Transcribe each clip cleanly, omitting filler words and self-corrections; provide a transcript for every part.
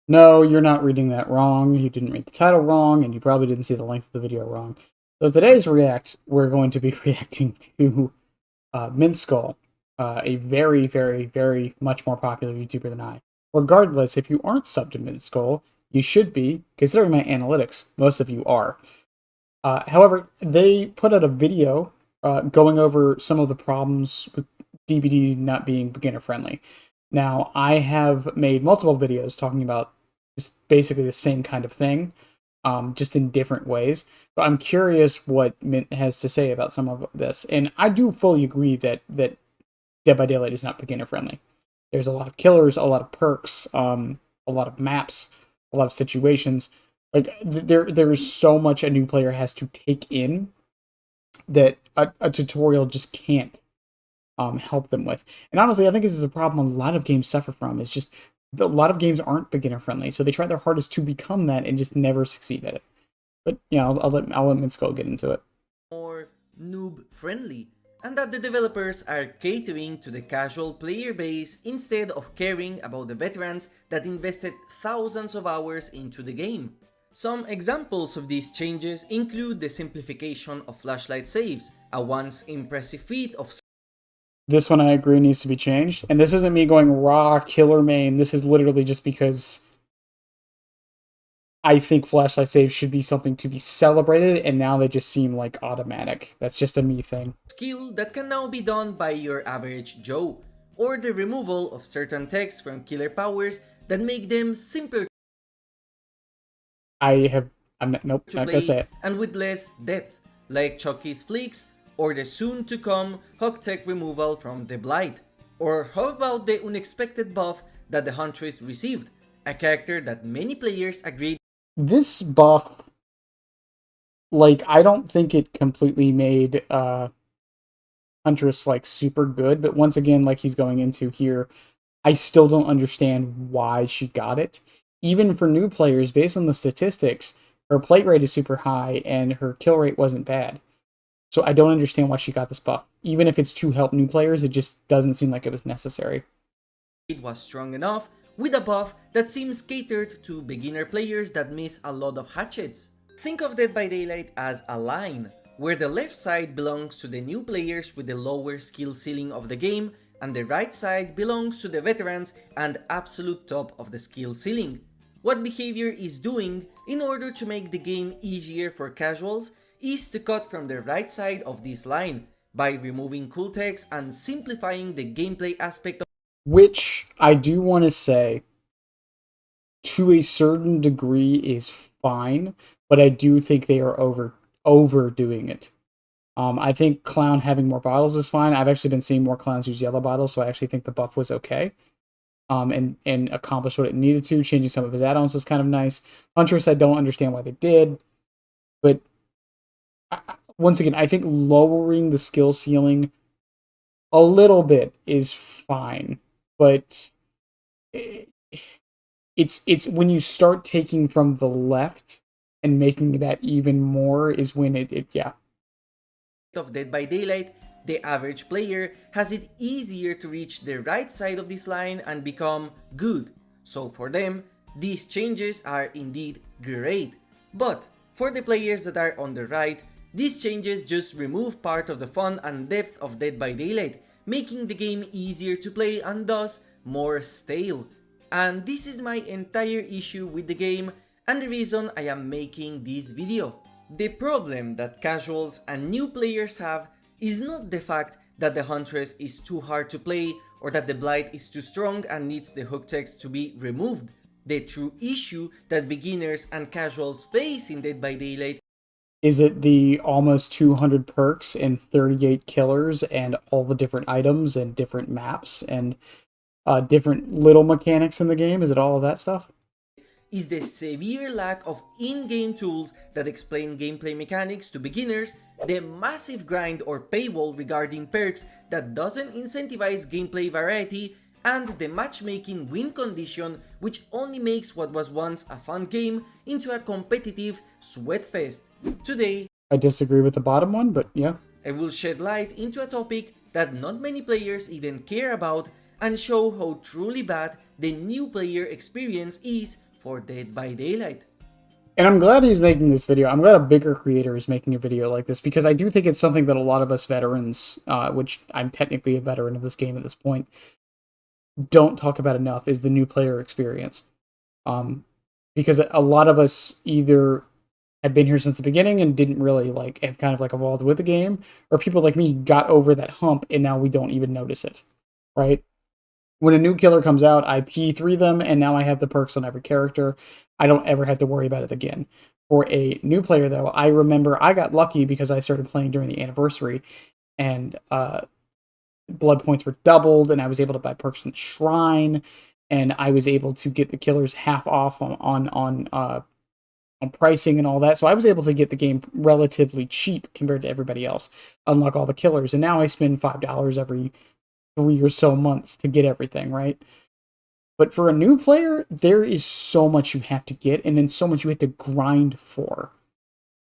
No, you're not reading that wrong. You didn't read the title wrong, and you probably didn't see the length of the video wrong. So today's React, we're going to be reacting to Minskull, a very, very, very much more popular YouTuber than I. Regardless, if you aren't subbed to Minskull, you should be, considering my analytics. Most of you are. However, they put out a video going over some of the problems with DBD not being beginner friendly. Now, I have made multiple videos talking about basically the same kind of thing, just in different ways. But I'm curious what Mint has to say about some of this. And I do fully agree that Dead by Daylight is not beginner friendly. There's a lot of killers, a lot of perks, a lot of maps, a lot of situations. Like there is so much a new player has to take in that a tutorial just can't help them with. And honestly, I think this is a problem a lot of games suffer from. It's just a lot of games aren't beginner friendly, so they try their hardest to become that and just never succeed at it. But yeah, I'll let Minsko get into it. More noob friendly, and that the developers are catering to the casual player base instead of caring about the veterans that invested thousands of hours into the game. Some examples of these changes include the simplification of flashlight saves, a once impressive feat of This one I agree needs to be changed. And this isn't me going raw killer main. This is literally just because I think flashlight saves should be something to be celebrated, and now they just seem like automatic. That's just a me thing. skill that can now be done by your average Joe, or the removal of certain text from killer powers that make them simpler Nope, to not gonna say play it. and with less depth, like Chucky's Flicks or the soon-to-come Hog Tech removal from the Blight. Or how about the unexpected buff that the Huntress received, a character that many players agreed This buff, like, I don't think it completely made Huntress like super good, but once again, like he's going into here, I still don't understand why she got it. Even for new players, based on the statistics, her plate rate is super high and her kill rate wasn't bad. So I don't understand why she got this buff. Even if it's to help new players, it just doesn't seem like it was necessary. it was strong enough, with a buff that seems catered to beginner players that miss a lot of hatchets. Think of Dead by Daylight as a line, where the left side belongs to the new players with the lower skill ceiling of the game, and the right side belongs to the veterans and absolute top of the skill ceiling. What Behavior is doing in order to make the game easier for casuals is to cut from the right side of this line, by removing cool text and simplifying the gameplay aspect of Which I do want to say, to a certain degree, is fine, but I do think they are overdoing it. I think Clown having more bottles is fine. I've actually been seeing more clowns use yellow bottles, so I actually think the buff was okay. And accomplished what it needed to. Changing some of his add-ons was kind of nice. Huntress, I don't understand why they did, but once again, I think lowering the skill ceiling a little bit is fine, but it's when you start taking from the left and making that even more is when it yeah. of Dead by Daylight, the average player has it easier to reach the right side of this line and become good. So for them, these changes are indeed great. But for the players that are on the right, these changes just remove part of the fun and depth of Dead by Daylight, making the game easier to play and thus more stale. And this is my entire issue with the game and the reason I am making this video. The problem that casuals and new players have is not the fact that the Huntress is too hard to play or that the Blight is too strong and needs the hook text to be removed. The true issue that beginners and casuals face in Dead by Daylight Is it the almost 200 perks and 38 killers and all the different items and different maps and different little mechanics in the game? Is it all of that stuff? is the severe lack of in-game tools that explain gameplay mechanics to beginners, the massive grind or paywall regarding perks that doesn't incentivize gameplay variety, and the matchmaking win condition which only makes what was once a fun game into a competitive sweatfest. Today, I disagree with the bottom one, but yeah. I will shed light into a topic that not many players even care about and show how truly bad the new player experience is for Dead by Daylight. And I'm glad he's making this video. I'm glad a bigger creator is making a video like this, because I do think it's something that a lot of us veterans, which I'm technically a veteran of this game at this point, don't talk about enough, is the new player experience. Because a lot of us either have been here since the beginning and didn't really have kind of evolved with the game, or people like me got over that hump and now we don't even notice it, right? When a new killer comes out, I P3 them, and now I have the perks on every character. I don't ever have to worry about it again. For a new player, though, I remember I got lucky because I started playing during the anniversary, and blood points were doubled, and I was able to buy perks from the shrine, and I was able to get the killers half off on pricing and all that. So I was able to get the game relatively cheap compared to everybody else, unlock all the killers, and now I spend $5 every 3 or so months to get everything, right? But for a new player, there is so much you have to get, and then so much you have to grind for.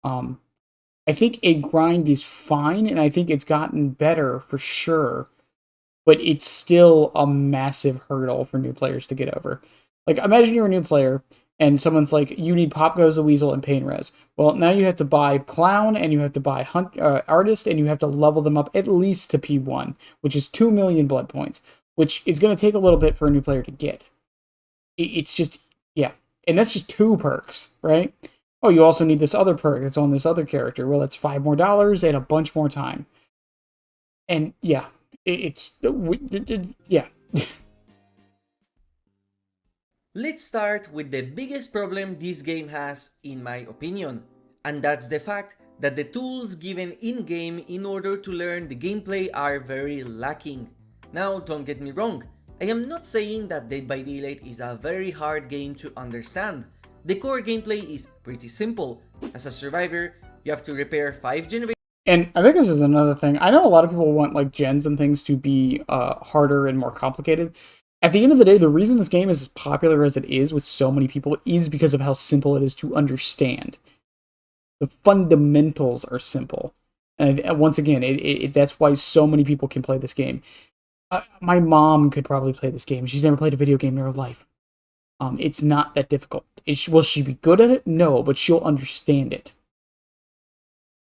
I think a grind is fine, and I think it's gotten better for sure, but it's still a massive hurdle for new players to get over. Imagine you're a new player, and someone's like, you need Pop Goes the Weasel and Pain Res. Well, now you have to buy Clown, and you have to buy Artist, and you have to level them up at least to P1, which is 2 million blood points, which is going to take a little bit for a new player to get. It's just, yeah. And that's just 2 perks, right? Oh, you also need this other perk that's on this other character. Well, that's $5 more and a bunch more time. And yeah, yeah. Let's start with the biggest problem this game has, in my opinion, and that's the fact that the tools given in-game in order to learn the gameplay are very lacking. Now, don't get me wrong, I am not saying that Dead by Daylight is a very hard game to understand. The core gameplay is pretty simple. As a survivor, you have to repair 5 generators. And I think this is another thing. I know a lot of people want gens and things to be harder and more complicated. At the end of the day, the reason this game is as popular as it is with so many people is because of how simple it is to understand. The fundamentals are simple. And once again, that's why so many people can play this game. My mom could probably play this game. She's never played a video game in her life. It's not that difficult. Will she be good at it? No, but she'll understand it.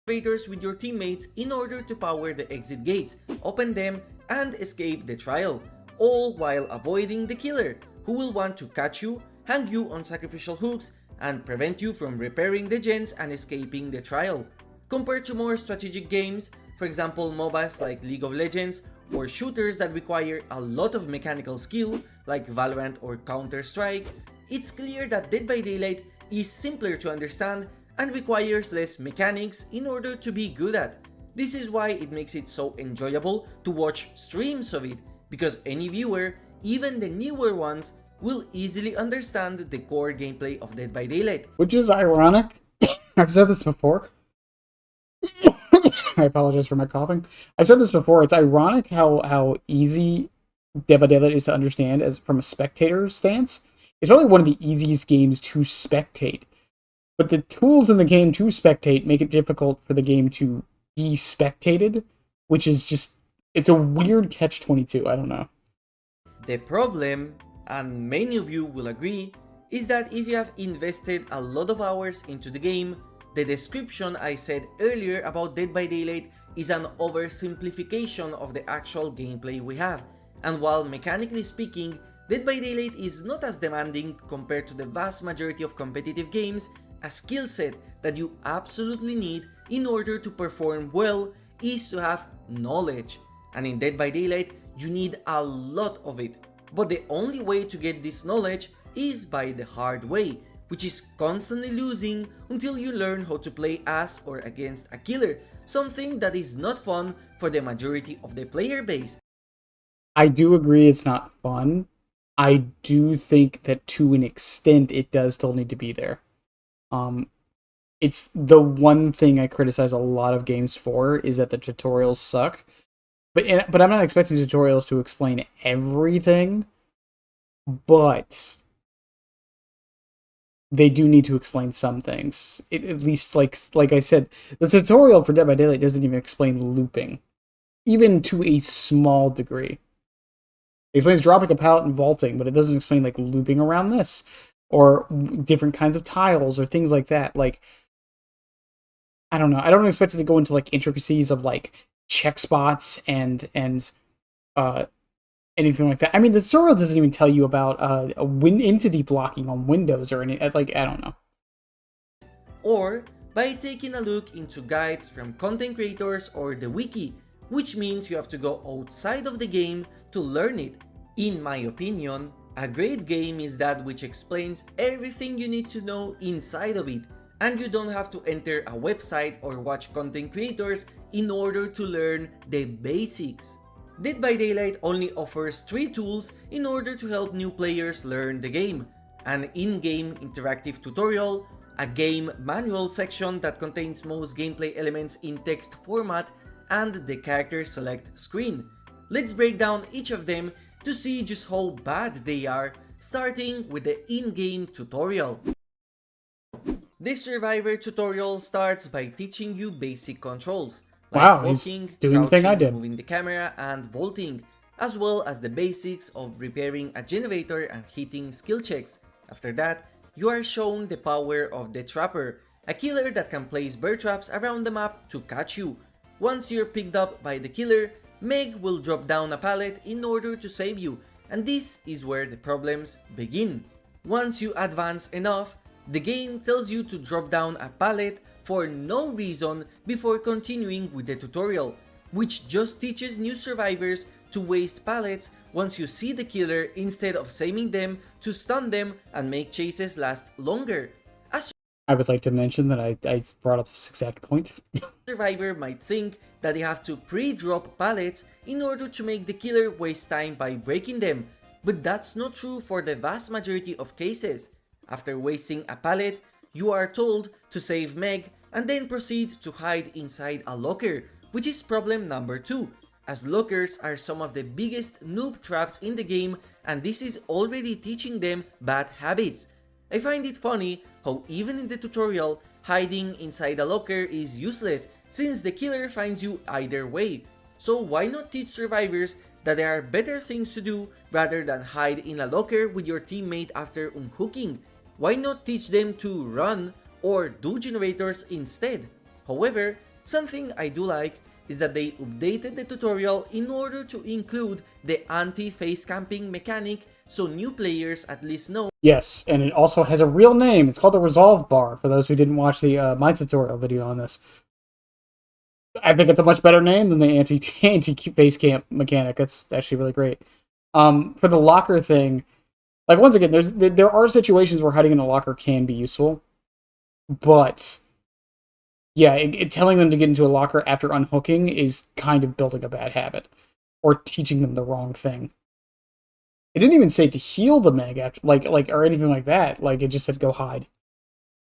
With your teammates in order to power the exit gates, open them, and escape the trial, all while avoiding the killer, who will want to catch you, hang you on sacrificial hooks, and prevent you from repairing the gens and escaping the trial. Compared to more strategic games, for example MOBAs like League of Legends, or shooters that require a lot of mechanical skill like Valorant or Counter-Strike, it's clear that Dead by Daylight is simpler to understand and requires less mechanics in order to be good at. This is why it makes it so enjoyable to watch streams of it, because any viewer, even the newer ones, will easily understand the core gameplay of Dead by Daylight. Which is ironic. I've said this before. I apologize for my coughing. I've said this before. It's ironic how easy Dead by Daylight is to understand as from a spectator stance. It's probably one of the easiest games to spectate. But the tools in the game to spectate make it difficult for the game to be spectated, which is just, it's a weird catch-22, I don't know. The problem, and many of you will agree, is that if you have invested a lot of hours into the game, the description I said earlier about Dead by Daylight is an oversimplification of the actual gameplay we have, and while mechanically speaking, Dead by Daylight is not as demanding compared to the vast majority of competitive games, a skill set that you absolutely need in order to perform well is to have knowledge, and in Dead by Daylight you need a lot of it. But the only way to get this knowledge is by the hard way, which is constantly losing until you learn how to play as or against a killer, something that is not fun for the majority of the player base. I do agree it's not fun. I do think that to an extent it does still need to be there. It's the one thing I criticize a lot of games for, is that the tutorials suck. But I'm not expecting tutorials to explain everything, but they do need to explain some things. At least, like I said, the tutorial for Dead by Daylight doesn't even explain looping, even to a small degree. It explains dropping a pallet and vaulting, but it doesn't explain, like, looping around this, or different kinds of tiles or things like that. Like, I don't know. I don't expect it to go into like intricacies of like check spots and uh anything like that. I mean, the tutorial doesn't even tell you about entity blocking on Windows or any like, I don't know. Or by taking a look into guides from content creators or the wiki, which means you have to go outside of the game to learn it. In my opinion, a great game is that which explains everything you need to know inside of it, and you don't have to enter a website or watch content creators in order to learn the basics. Dead by Daylight only offers 3 tools in order to help new players learn the game: an in-game interactive tutorial, a game manual section that contains most gameplay elements in text format, and the character select screen. Let's break down each of them to see just how bad they are, starting with the in-game tutorial. This survivor tutorial starts by teaching you basic controls, like Wow, he's walking, doing the thing I crouching, did. moving the camera, and vaulting, as well as the basics of repairing a generator and hitting skill checks. After that, you are shown the power of the Trapper, a killer that can place bear traps around the map to catch you. Once you're picked up by the killer, Meg will drop down a pallet in order to save you, and this is where the problems begin. Once you advance enough, the game tells you to drop down a pallet for no reason before continuing with the tutorial, which just teaches new survivors to waste pallets once you see the killer instead of saving them to stun them and make chases last longer. I would like to mention that I brought up this exact point. Survivor might think that they have to pre-drop pallets in order to make the killer waste time by breaking them, but that's not true for the vast majority of cases. After wasting a pallet, you are told to save Meg and then proceed to hide inside a locker, which is problem number 2, as lockers are some of the biggest noob traps in the game, and this is already teaching them bad habits. I find it funny how even in the tutorial, hiding inside a locker is useless since the killer finds you either way. So why not teach survivors that there are better things to do rather than hide in a locker with your teammate after unhooking? Why not teach them to run or do generators instead? However, something I do like is that they updated the tutorial in order to include the anti-face camping mechanic so new players at least know. Yes, and it also has a real name. It's called the Resolve Bar, for those who didn't watch the my tutorial video on this. I think it's a much better name than the anti-face camp mechanic. That's actually really great. For the locker thing, like, once again, there are situations where hiding in a locker can be useful, but yeah, telling them to get into a locker after unhooking is kind of building a bad habit or teaching them the wrong thing. It didn't even say to heal the Meg after, like or anything like that. Like, it just said go hide.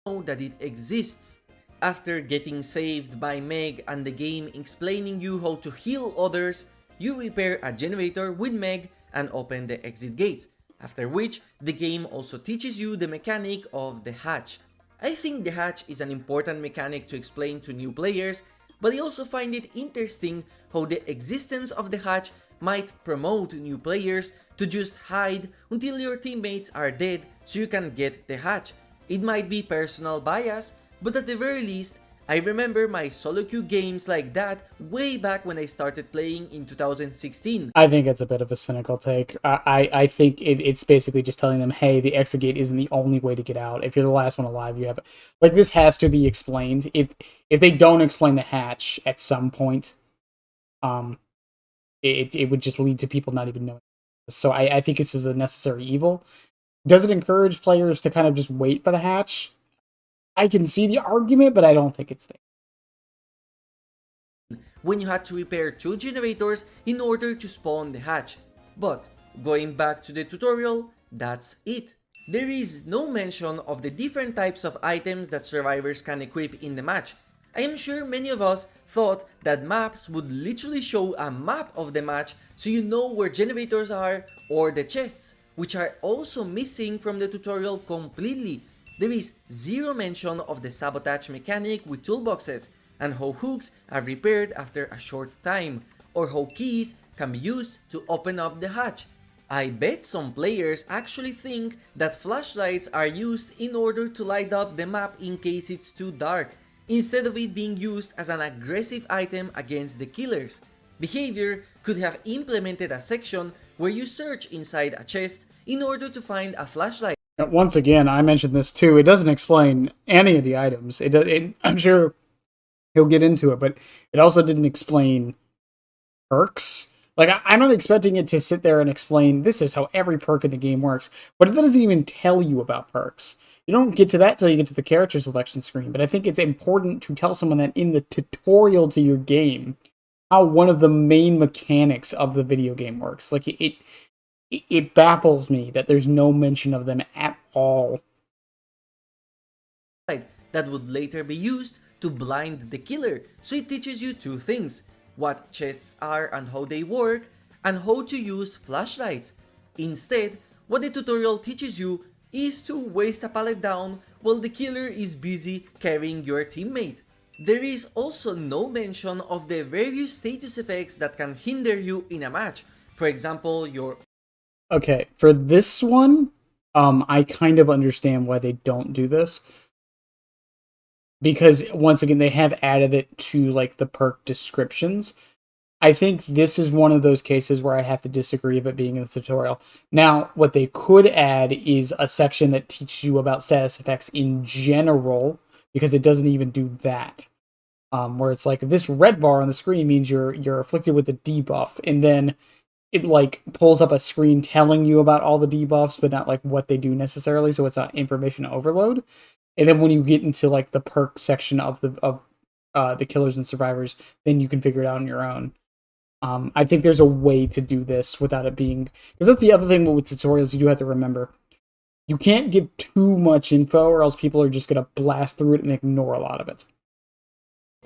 That it exists. After getting saved by Meg and the game explaining you how to heal others, you repair a generator with Meg and open the exit gates, after which the game also teaches you the mechanic of the hatch. I think the hatch is an important mechanic to explain to new players, but I also find it interesting how the existence of the hatch might promote new players to just hide until your teammates are dead so you can get the hatch. It might be personal bias, but at the very least, I remember my solo queue games like that way back when I started playing in 2016. I think it's a bit of a cynical take. I think it's basically just telling them, hey, the exit gate isn't the only way to get out. If you're the last one alive, you have... Like, this has to be explained. If they don't explain the hatch at some point, it would just lead to people not even knowing. So I think this is a necessary evil. Does it encourage players to kind of just wait for the hatch? I can see the argument, but I don't think it's there. When you had to repair 2 generators in order to spawn the hatch. But going back to the tutorial, that's it. There is no mention of the different types of items that survivors can equip in the match. I am sure many of us thought that maps would literally show a map of the match so you know where generators are or the chests, which are also missing from the tutorial completely. There is zero mention of the sabotage mechanic with toolboxes, and how hooks are repaired after a short time, or how keys can be used to open up the hatch. I bet some players actually think that flashlights are used in order to light up the map in case it's too dark, instead of it being used as an aggressive item against the killers. Behavior could have implemented a section where you search inside a chest in order to find a flashlight. Once again, I mentioned this too. It doesn't explain any of the items. I'm sure he'll get into it, but it also didn't explain perks. Like, I'm not expecting it to sit there and explain this is how every perk in the game works, but it doesn't even tell you about perks. You don't get to that till you get to the character selection screen, but I think it's important to tell someone that in the tutorial to your game, how one of the main mechanics of the video game works. Like, it baffles me that there's no mention of them at all. That would later be used to blind the killer, so it teaches you two things: what chests are and how they work, and how to use flashlights. Instead, what the tutorial teaches you is to waste a pallet down while the killer is busy carrying your teammate. There is also no mention of the various status effects that can hinder you in a match. For example, your... Okay, for this one, I kind of understand why they don't do this. Because, once again, they have added it to, like, the perk descriptions. I think this is one of those cases where I have to disagree of it being in the tutorial. Now, what they could add is a section that teaches you about status effects in general, because it doesn't even do that. Where it's like, this red bar on the screen means you're afflicted with a debuff, and then it, like, pulls up a screen telling you about all the debuffs, but not, like, what they do necessarily, so it's not information overload. And then when you get into, like, the perk section of the killers and survivors, then you can figure it out on your own. I think there's a way to do this without it being... Because that's the other thing with tutorials you do have to remember. You can't give too much info or else people are just going to blast through it and ignore a lot of it.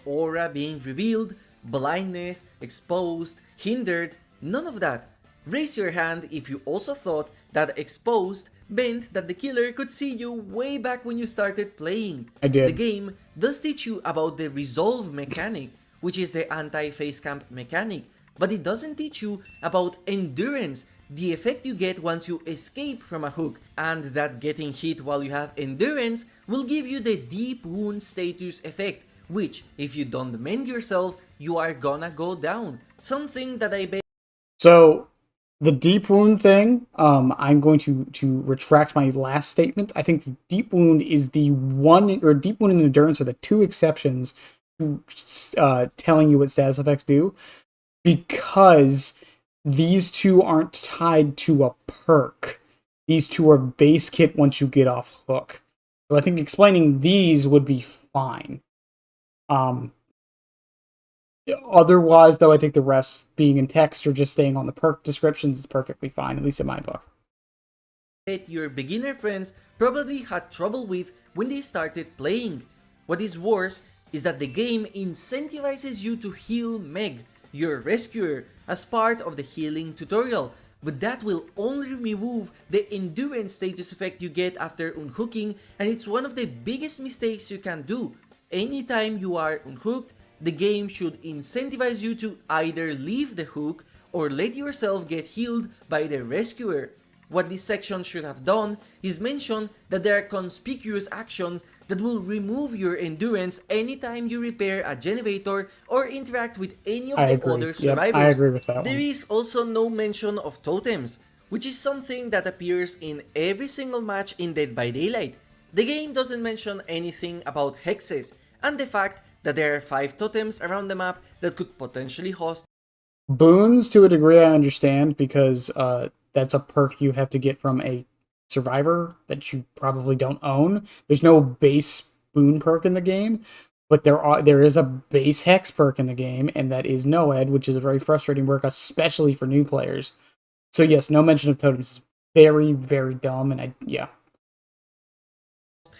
Aura being revealed, blindness, exposed, hindered, none of that. Raise your hand if you also thought that exposed meant that the killer could see you way back when you started playing. I did. The game does teach you about the resolve mechanic, which is the anti-face camp mechanic, but it doesn't teach you about endurance, the effect you get once you escape from a hook, and that getting hit while you have endurance will give you the deep wound status effect, which, if you don't mend yourself, you are gonna go down. Something that I bet... So, the deep wound thing, I'm going to retract my last statement. I think the deep wound is the one, or deep wound and endurance are the two exceptions to telling you what status effects do, because these two aren't tied to a perk. These two are base kit once you get off hook. So I think explaining these would be fine. Otherwise, though, I think the rest being in text or just staying on the perk descriptions is perfectly fine, at least in my book. Your beginner friends probably had trouble with when they started playing. What is worse is that the game incentivizes you to heal Meg, your rescuer, as part of the healing tutorial, but that will only remove the endurance status effect you get after unhooking, and it's one of the biggest mistakes you can do. Anytime you are unhooked, the game should incentivize you to either leave the hook or let yourself get healed by the rescuer. What this section should have done is mention that there are conspicuous actions that will remove your endurance anytime you repair a generator or interact with any of the other survivors. I agree with that There is also no mention of totems, which is something that appears in every single match in Dead by Daylight. The game doesn't mention anything about hexes, and the fact that there are 5 totems around the map that could potentially host boons. To a degree I understand, because that's a perk you have to get from a survivor that you probably don't own. There's no base boon perk in the game, but there is a base hex perk in the game, and that is Noed, which is a very frustrating perk, especially for new players. So yes, no mention of totems is very, very dumb, and yeah.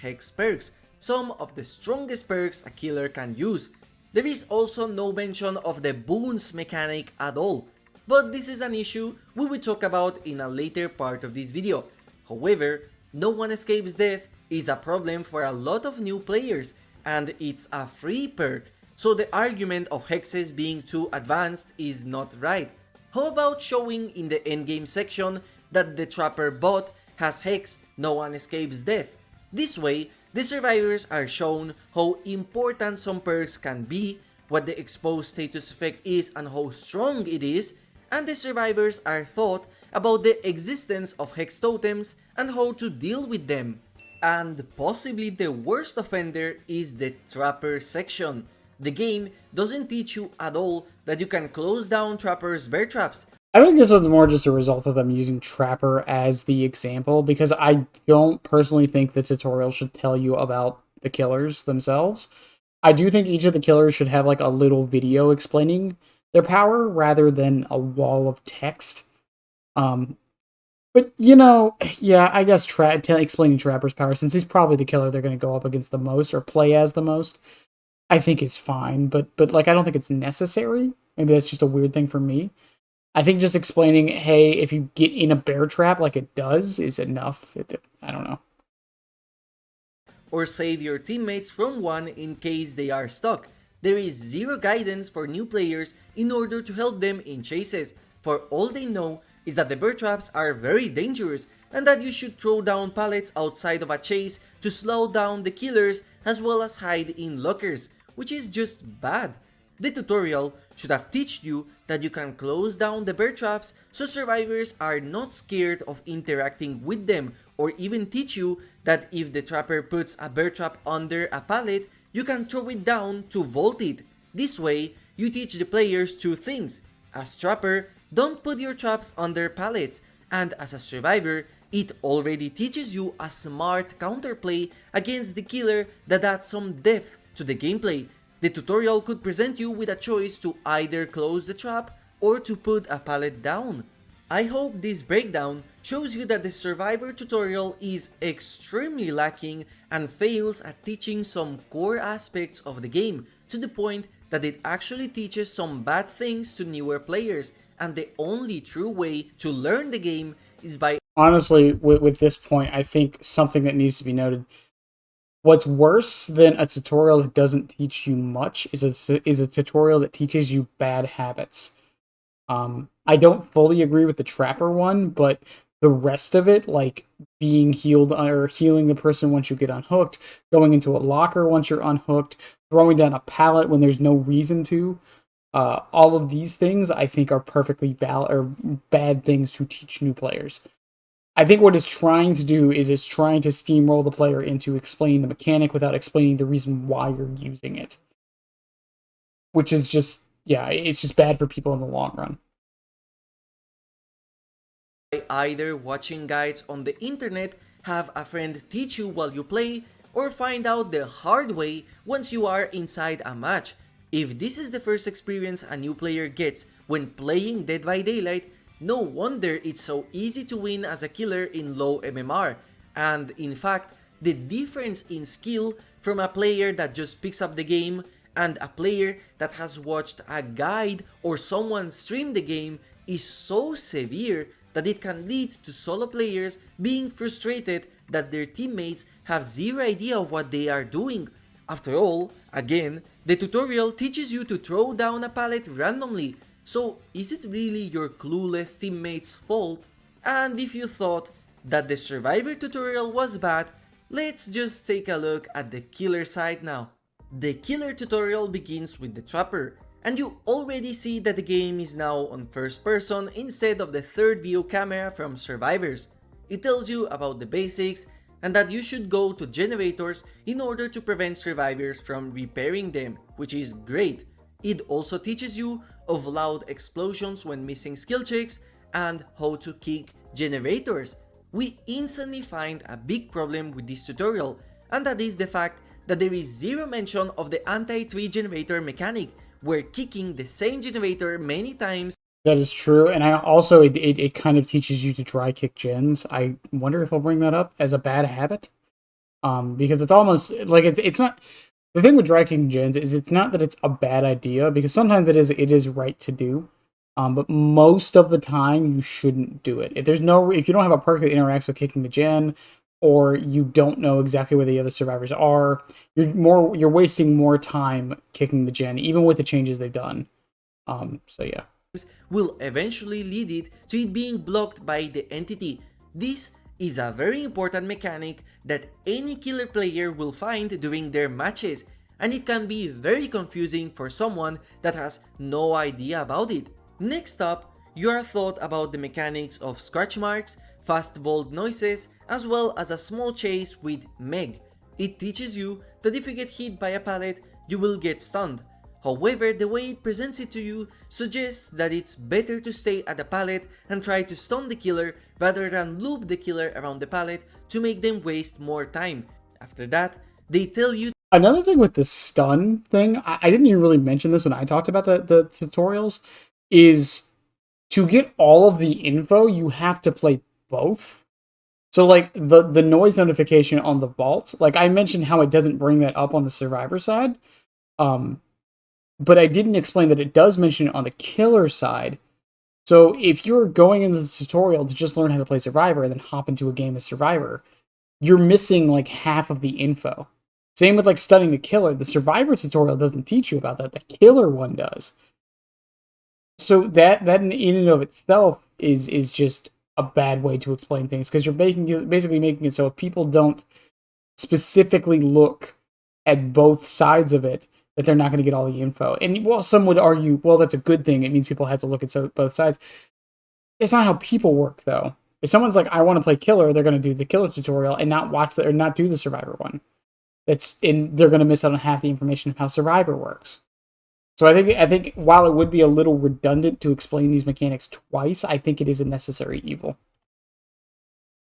Hex perks, some of the strongest perks a killer can use. There is also no mention of the boons mechanic at all, but this is an issue we will talk about in a later part of this video. However, no one escapes death is a problem for a lot of new players, and it's a free perk, so the argument of hexes being too advanced is not right. How about showing in the endgame section that the trapper bot has Hex, no one escapes death. This way, the survivors are shown how important some perks can be, what the exposed status effect is and how strong it is, and the survivors are taught about the existence of Hex totems and how to deal with them. And possibly the worst offender is the trapper section. The game doesn't teach you at all that you can close down trappers' bear traps. I think this was more just a result of them using Trapper as the example, because I don't personally think the tutorial should tell you about the killers themselves. I do think each of the killers should have like a little video explaining their power rather than a wall of text. But you know, yeah, I guess explaining Trapper's power, since he's probably the killer they're going to go up against the most or play as the most, I think is fine. But like, I don't think it's necessary. Maybe that's just a weird thing for me. I think just explaining, hey, if you get in a bear trap like it does, is enough. I don't know. Or save your teammates from one in case they are stuck. There is zero guidance for new players in order to help them in chases, for all they know is that the bear traps are very dangerous and that you should throw down pallets outside of a chase to slow down the killers as well as hide in lockers, which is just bad. The tutorial should have taught you that you can close down the bear traps so survivors are not scared of interacting with them, or even teach you that if the trapper puts a bear trap under a pallet, you can throw it down to vault it. This way, you teach the players two things. As trapper, don't put your traps under pallets, and as a survivor, it already teaches you a smart counterplay against the killer that adds some depth to the gameplay. The tutorial could present you with a choice to either close the trap or to put a pallet down. I hope this breakdown shows you that the survivor tutorial is extremely lacking and fails at teaching some core aspects of the game, to the point that it actually teaches some bad things to newer players, and the only true way to learn the game is by... Honestly, with this point, I think something that needs to be noted. What's worse than a tutorial that doesn't teach you much is a tutorial that teaches you bad habits. I don't fully agree with the trapper one, but the rest of it, like being healed or healing the person once you get unhooked, going into a locker once you're unhooked, throwing down a pallet when there's no reason to, all of these things I think are perfectly valid or bad things to teach new players. I think what it's trying to do is it's trying to steamroll the player into explaining the mechanic without explaining the reason why you're using it. Which is just, yeah, it's just bad for people in the long run. Either watching guides on the internet, have a friend teach you while you play, or find out the hard way once you are inside a match. If this is the first experience a new player gets when playing Dead by Daylight, no wonder it's so easy to win as a killer in low MMR, and in fact, the difference in skill from a player that just picks up the game and a player that has watched a guide or someone stream the game is so severe that it can lead to solo players being frustrated that their teammates have zero idea of what they are doing. After all, again, the tutorial teaches you to throw down a pallet randomly. So, is it really your clueless teammates' fault? And if you thought that the survivor tutorial was bad, let's just take a look at the killer side now. The killer tutorial begins with the trapper, and you already see that the game is now on first person instead of the third view camera from survivors. It tells you about the basics and that you should go to generators in order to prevent survivors from repairing them, which is great. It also teaches you of loud explosions when missing skill checks and how to kick generators. We instantly find a big problem with this tutorial, and that is the fact that there is zero mention of the anti-tree generator mechanic, where kicking the same generator many times... That is true, and I also, it kind of teaches you to dry kick gens. I wonder if I'll bring that up as a bad habit. Because it's almost, like, it's not... The thing with dry kicking gens is it's not that it's a bad idea, because sometimes it is right to do, but most of the time you shouldn't do it. If you don't have a perk that interacts with kicking the gen, or you don't know exactly where the other survivors are, you're wasting more time kicking the gen, even with the changes they've done. So yeah. will eventually lead it to it being blocked by the entity. This is a very important mechanic that any killer player will find during their matches, and it can be very confusing for someone that has no idea about it. Next up, you are taught about the mechanics of scratch marks, fast bolt noises, as well as a small chase with Meg. It teaches you that if you get hit by a pallet, you will get stunned. However, the way it presents it to you suggests that it's better to stay at the pallet and try to stun the killer rather than loop the killer around the pallet to make them waste more time. After that, they tell you. Another thing with the stun thing, I didn't even really mention this when I talked about the tutorials, is to get all of the info, you have to play both. So like the noise notification on the vault, like I mentioned how it doesn't bring that up on the survivor side. But I didn't explain that it does mention it on the killer side. So if you're going into the tutorial to just learn how to play Survivor and then hop into a game as Survivor, you're missing like half of the info. Same with like stunning the killer. The Survivor tutorial doesn't teach you about that. The killer one does. So that in and of itself is just a bad way to explain things, because you're basically making it so if people don't specifically look at both sides of it, that they're not going to get all the info. And while some would argue, well, that's a good thing, it means people have to look at both sides. It's not how people work, though. If someone's like, I want to play killer, they're going to do the killer tutorial and not watch or not do the survivor one. They're going to miss out on half the information of how survivor works. So I think while it would be a little redundant to explain these mechanics twice, I think it is a necessary evil.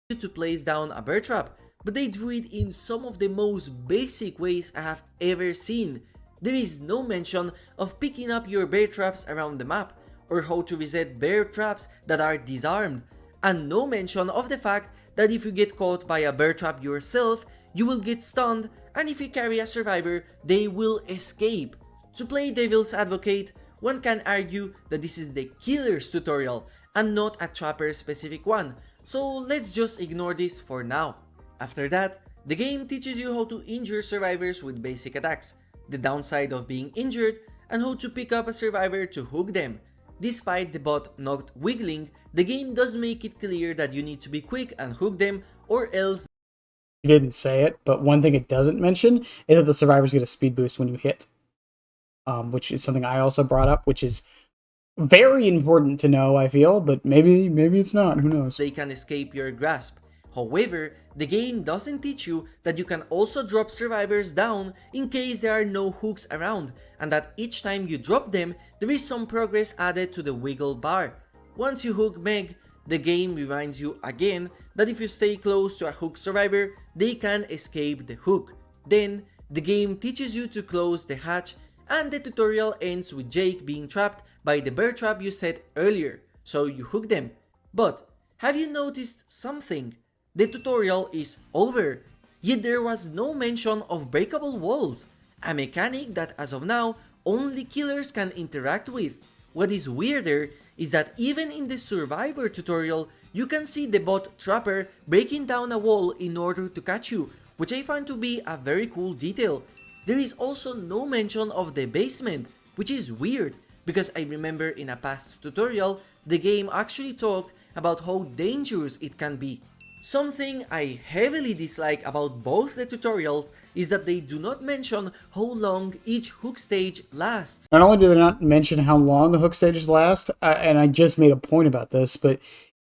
To place down a bear trap, but they do it in some of the most basic ways I have ever seen. There is no mention of picking up your bear traps around the map, or how to reset bear traps that are disarmed, and no mention of the fact that if you get caught by a bear trap yourself, you will get stunned, and if you carry a survivor, they will escape. To play devil's advocate, one can argue that this is the killer's tutorial and not a trapper specific one, so let's just ignore this for now. After that, the game teaches you how to injure survivors with basic attacks, the downside of being injured, and how to pick up a survivor to hook them. Despite the bot not wiggling, the game does make it clear that you need to be quick and hook them, or else. You didn't say it, but one thing it doesn't mention is that the survivors get a speed boost when you hit. Which is something I also brought up, which is very important to know, I feel, but maybe it's not, who knows. They can escape your grasp. However, the game doesn't teach you that you can also drop survivors down in case there are no hooks around, and that each time you drop them, there is some progress added to the wiggle bar. Once you hook Meg, the game reminds you again that if you stay close to a hook survivor, they can escape the hook. Then, the game teaches you to close the hatch, and the tutorial ends with Jake being trapped by the bear trap you set earlier, so you hook them. But, have you noticed something? The tutorial is over, yet there was no mention of breakable walls, a mechanic that as of now, only killers can interact with. What is weirder is that even in the survivor tutorial, you can see the bot trapper breaking down a wall in order to catch you, which I find to be a very cool detail. There is also no mention of the basement, which is weird, because I remember in a past tutorial, the game actually talked about how dangerous it can be. Something I heavily dislike about both the tutorials is that they do not mention how long each hook stage lasts. Not only do they not mention how long the hook stages last, and I just made a point about this, but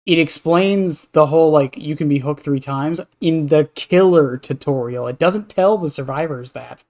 it explains the whole, like, you can be hooked 3 times in the killer tutorial. It doesn't tell the survivors that.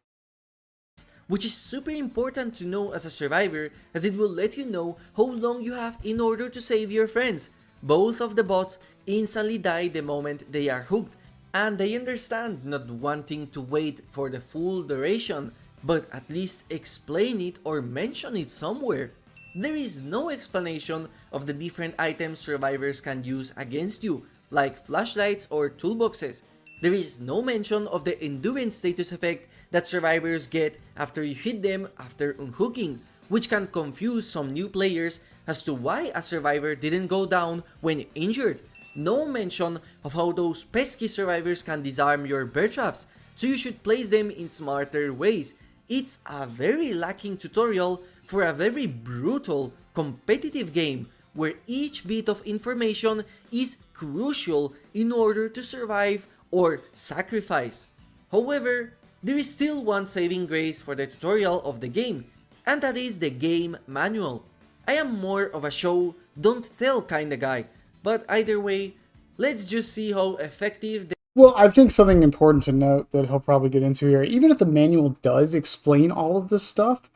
Which is super important to know as a survivor, as it will let you know how long you have in order to save your friends. Both of the bots instantly die the moment they are hooked, and I understand not wanting to wait for the full duration, but at least explain it or mention it somewhere. There is no explanation of the different items survivors can use against you, like flashlights or toolboxes. There is no mention of the endurance status effect that survivors get after you hit them after unhooking, which can confuse some new players as to why a survivor didn't go down when injured. No mention of how those pesky survivors can disarm your bear traps, so you should place them in smarter ways. It's a very lacking tutorial for a very brutal competitive game where each bit of information is crucial in order to survive or sacrifice. However, there is still one saving grace for the tutorial of the game, and that is the game manual. I am more of a show, don't tell kinda guy, but either way, let's just see how effective the Well, I think something important to note that he'll probably get into here, even if the manual does explain all of this stuff,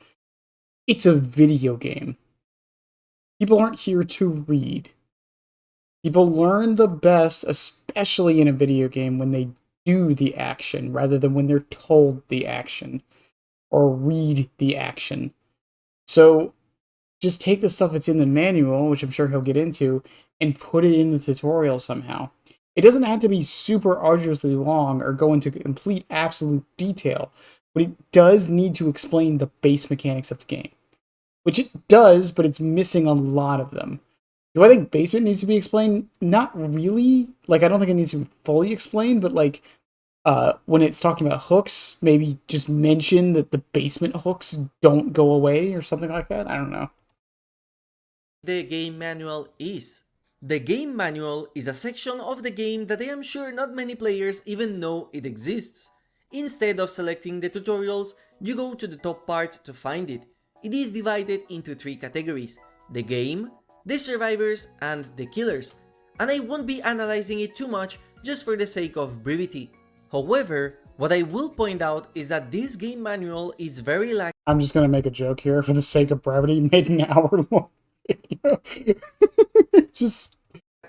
it's a video game. People aren't here to read. People learn the best, especially in a video game, when they do the action rather than when they're told the action or read the action. So just take the stuff that's in the manual, which I'm sure he'll get into, and put it in the tutorial somehow. It doesn't have to be super arduously long or go into complete absolute detail, but it does need to explain the base mechanics of the game. Which it does, but it's missing a lot of them. Do I think basement needs to be explained? Not really. Like, I don't think it needs to be fully explained, but like, when it's talking about hooks, maybe just mention that the basement hooks don't go away or something like that. I don't know. The game manual is. The game manual is a section of the game that I am sure not many players even know it exists. Instead of selecting the tutorials, you go to the top part to find it. It is divided into 3 categories: the game, the survivors, and the killers, and I won't be analyzing it too much just for the sake of brevity. However, what I will point out is that this game manual is very lacking. I'm just gonna make a joke here for the sake of brevity. Made an hour-long video. Just,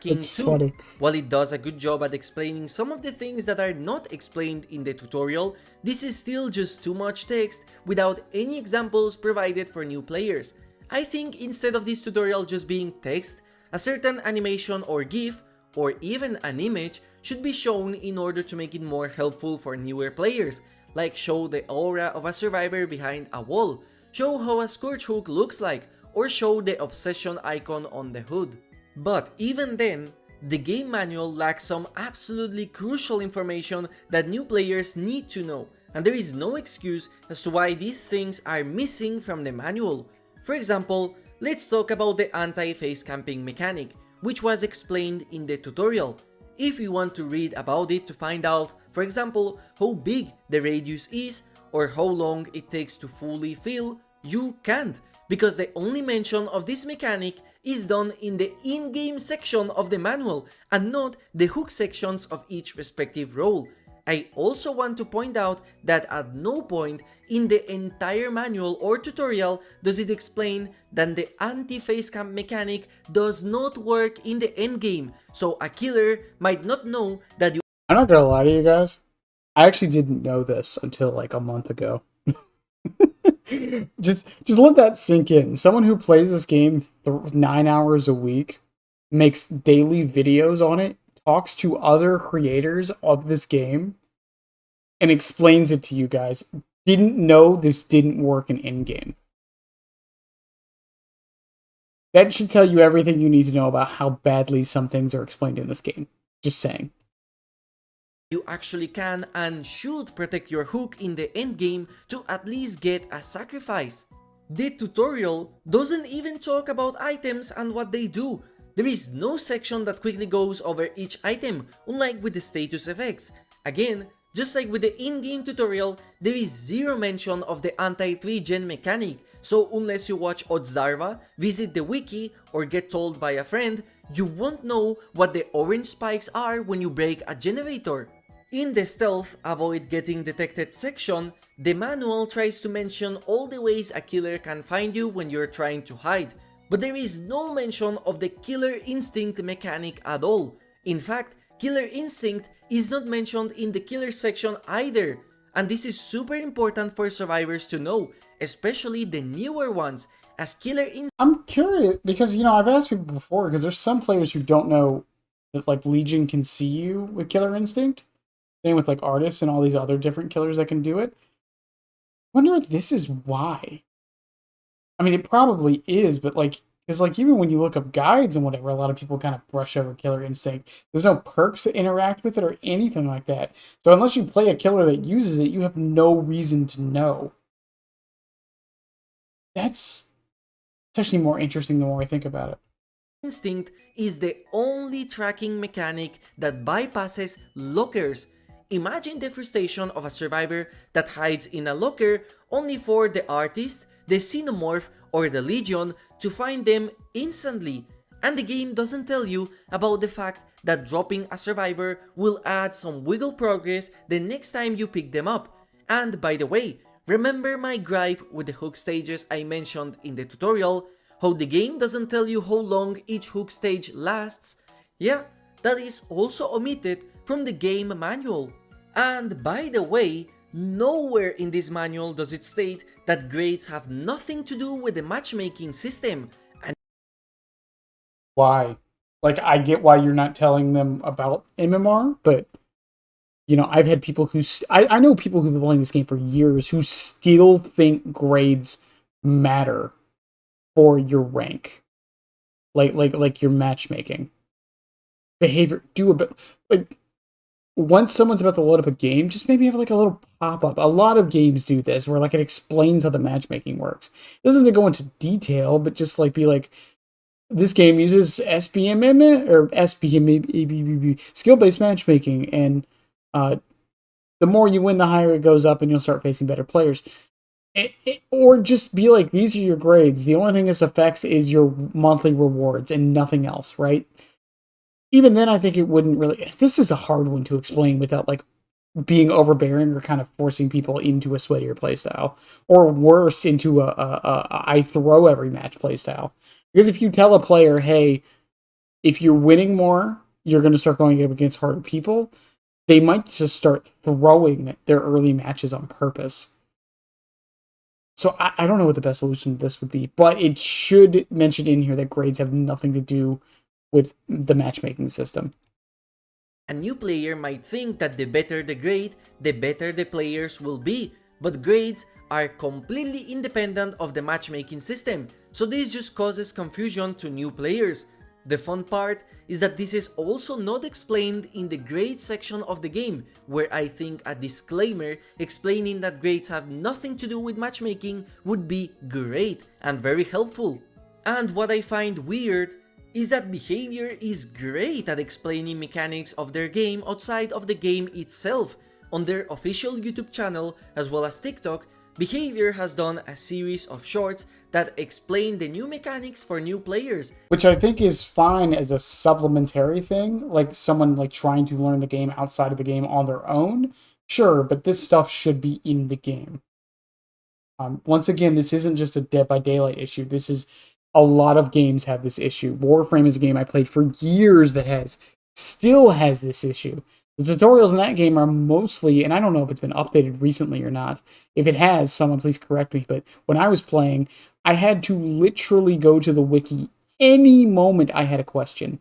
it's funny. While it does a good job at explaining some of the things that are not explained in the tutorial, this is still just too much text without any examples provided for new players. I think instead of this tutorial just being text, a certain animation or GIF, or even an image, should be shown in order to make it more helpful for newer players, like show the aura of a survivor behind a wall, show how a scorch hook looks like, or show the obsession icon on the hood. But even then, the game manual lacks some absolutely crucial information that new players need to know, and there is no excuse as to why these things are missing from the manual. For example, let's talk about the anti-face camping mechanic, which was explained in the tutorial. If you want to read about it to find out, for example, how big the radius is or how long it takes to fully fill, you can't, because the only mention of this mechanic is done in the in-game section of the manual and not the hook sections of each respective role. I also want to point out that at no point in the entire manual or tutorial does it explain that the anti-face camp mechanic does not work in the endgame, so a killer might not know that you— I'm not gonna lie to you guys. I actually didn't know this until like a month ago. just let that sink in. Someone who plays this game 9 hours a week, makes daily videos on it, talks to other creators of this game, and explains it to you guys, didn't know this didn't work in in-game. That should tell you everything you need to know about how badly some things are explained in this game. Just saying. You actually can and should protect your hook in the endgame to at least get a sacrifice. The tutorial doesn't even talk about items and what they do. There is no section that quickly goes over each item, unlike with the status effects. Again, just like with the in-game tutorial, there is zero mention of the anti-3-gen mechanic, so unless you watch Oddsdarva, visit the wiki, or get told by a friend, you won't know what the orange spikes are when you break a generator. In the stealth avoid getting detected section, the manual tries to mention all the ways a killer can find you when you're trying to hide, but there is no mention of the killer instinct mechanic at all. In fact, killer instinct is not mentioned in the killer section either, and this is super important for survivors to know, especially the newer ones, as killer instinct— I'm curious, because, you know, I've asked people before, because there's some players who don't know that, like, Legion can see you with killer instinct. Same with, like, artists and all these other different killers that can do it. I wonder if this is why. I mean, it probably is, but, like, because, like, even when you look up guides and whatever, a lot of people kind of brush over killer instinct. There's no perks that interact with it or anything like that. So unless you play a killer that uses it, you have no reason to know. That's It's actually more interesting the more I think about it. Instinct is the only tracking mechanic that bypasses lockers. Imagine the frustration of a survivor that hides in a locker only for the artist, the xenomorph, or the legion to find them instantly, and the game doesn't tell you about the fact that dropping a survivor will add some wiggle progress the next time you pick them up. And by the way, remember my gripe with the hook stages I mentioned in the tutorial? How the game doesn't tell you how long each hook stage lasts? Yeah, that is also omitted from the game manual. And by the way, nowhere in this manual does it state that grades have nothing to do with the matchmaking system. And Why? Like, I get why you're not telling them about MMR, but I've had people who I know people who've been playing this game for years who still think grades matter for your rank, like your matchmaking behavior. Do a bit like once someone's about to load up a game, just maybe have like a little pop up. A lot of games do this where like it explains how the matchmaking works. It doesn't go into detail, but just like be like, this game uses SBMM or SBM skill-based matchmaking, and the more you win, the higher it goes up, and you'll start facing better players. Or just be like, these are your grades. The only thing this affects is your monthly rewards and nothing else, right? Even then, I think it wouldn't really. This is a hard one to explain without like being overbearing or kind of forcing people into a sweatier playstyle, or worse, into a I throw every match playstyle. Because if you tell a player, hey, if you're winning more, you're going to start going up against harder people, they might just start throwing their early matches on purpose. So I don't know what the best solution to this would be, but it should mention in here that grades have nothing to do with the matchmaking system. a new player might think that the better the grade, the better the players will be, but grades are completely independent of the matchmaking system, so this just causes confusion to new players. The fun part is that this is also not explained in the grades section of the game, where I think a disclaimer explaining that grades have nothing to do with matchmaking would be great and very helpful. And what I find weird is that Behavior is great at explaining mechanics of their game outside of the game itself. On their official YouTube channel as well as TikTok, Behavior has done a series of shorts that explain the new mechanics for new players. Which I think is fine as a supplementary thing, like someone like trying to learn the game outside of the game on their own. Sure, but this stuff should be in the game. Once again, this isn't just a Dead by Daylight issue. This is a lot of games have this issue. Warframe is a game I played for years that still has this issue. The tutorials in that game are mostly, and I don't know if it's been updated recently or not. If it has, someone please correct me, but when I was playing, I had to literally go to the wiki any moment I had a question.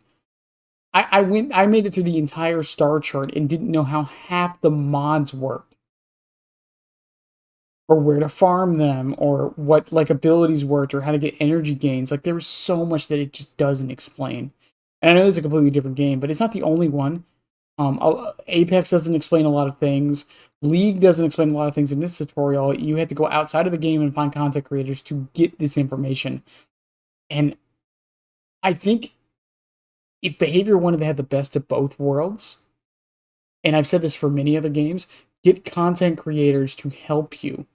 I made it through the entire star chart and didn't know how half the mods worked, or where to farm them, or what like abilities worked, or how to get energy gains. Like there was so much that it just doesn't explain. And I know it's a completely different game, but it's not the only one. Apex doesn't explain a lot of things. League doesn't explain a lot of things in this tutorial. You have to go outside of the game and find content creators to get this information. And I think if Behavior wanted to have the best of both worlds, and I've said this for many other games, get content creators to help you.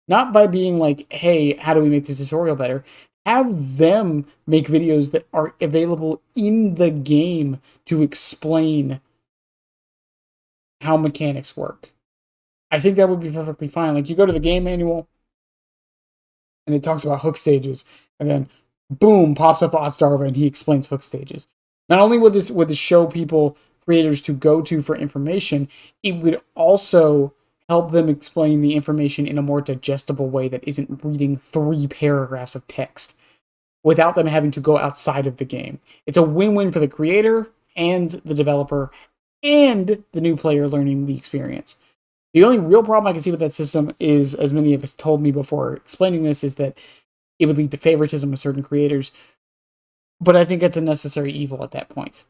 Not by being like, hey, how do we make the tutorial better? Have them make videos that are available in the game to explain how mechanics work. I think that would be perfectly fine. Like, you go to the game manual, and it talks about hook stages, and then, boom, pops up Odstarva, and he explains hook stages. Not only would this show people, creators to go to for information, it would also help them explain the information in a more digestible way that isn't reading 3 paragraphs of text without them having to go outside of the game. It's a win-win for the creator and the developer and the new player learning the experience. The only real problem I can see with that system is, as many of us told me before explaining this, is that it would lead to favoritism of certain creators. But I think that's a necessary evil at that point.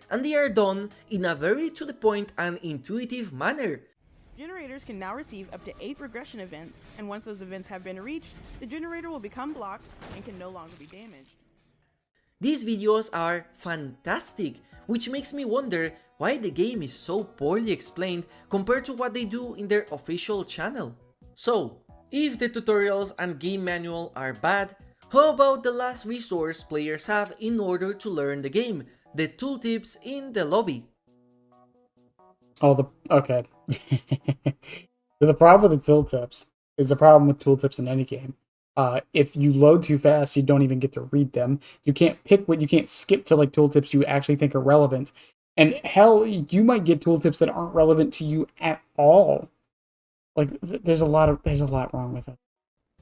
And they are done in a very to the point and intuitive manner. Generators can now receive up to 8 regression events, and once those events have been reached, the generator will become blocked and can no longer be damaged. These videos are fantastic, which makes me wonder why the game is so poorly explained compared to what they do in their official channel. So, if the tutorials and game manual are bad, how about the last resource players have in order to learn the game, the tooltips in the lobby? Okay. So the problem with the tooltips is the problem with tooltips in any game. If you load too fast, you don't even get to read them. You can't you can't skip to like tooltips you actually think are relevant. And hell, you might get tooltips that aren't relevant to you at all. Like there's a lot wrong with it.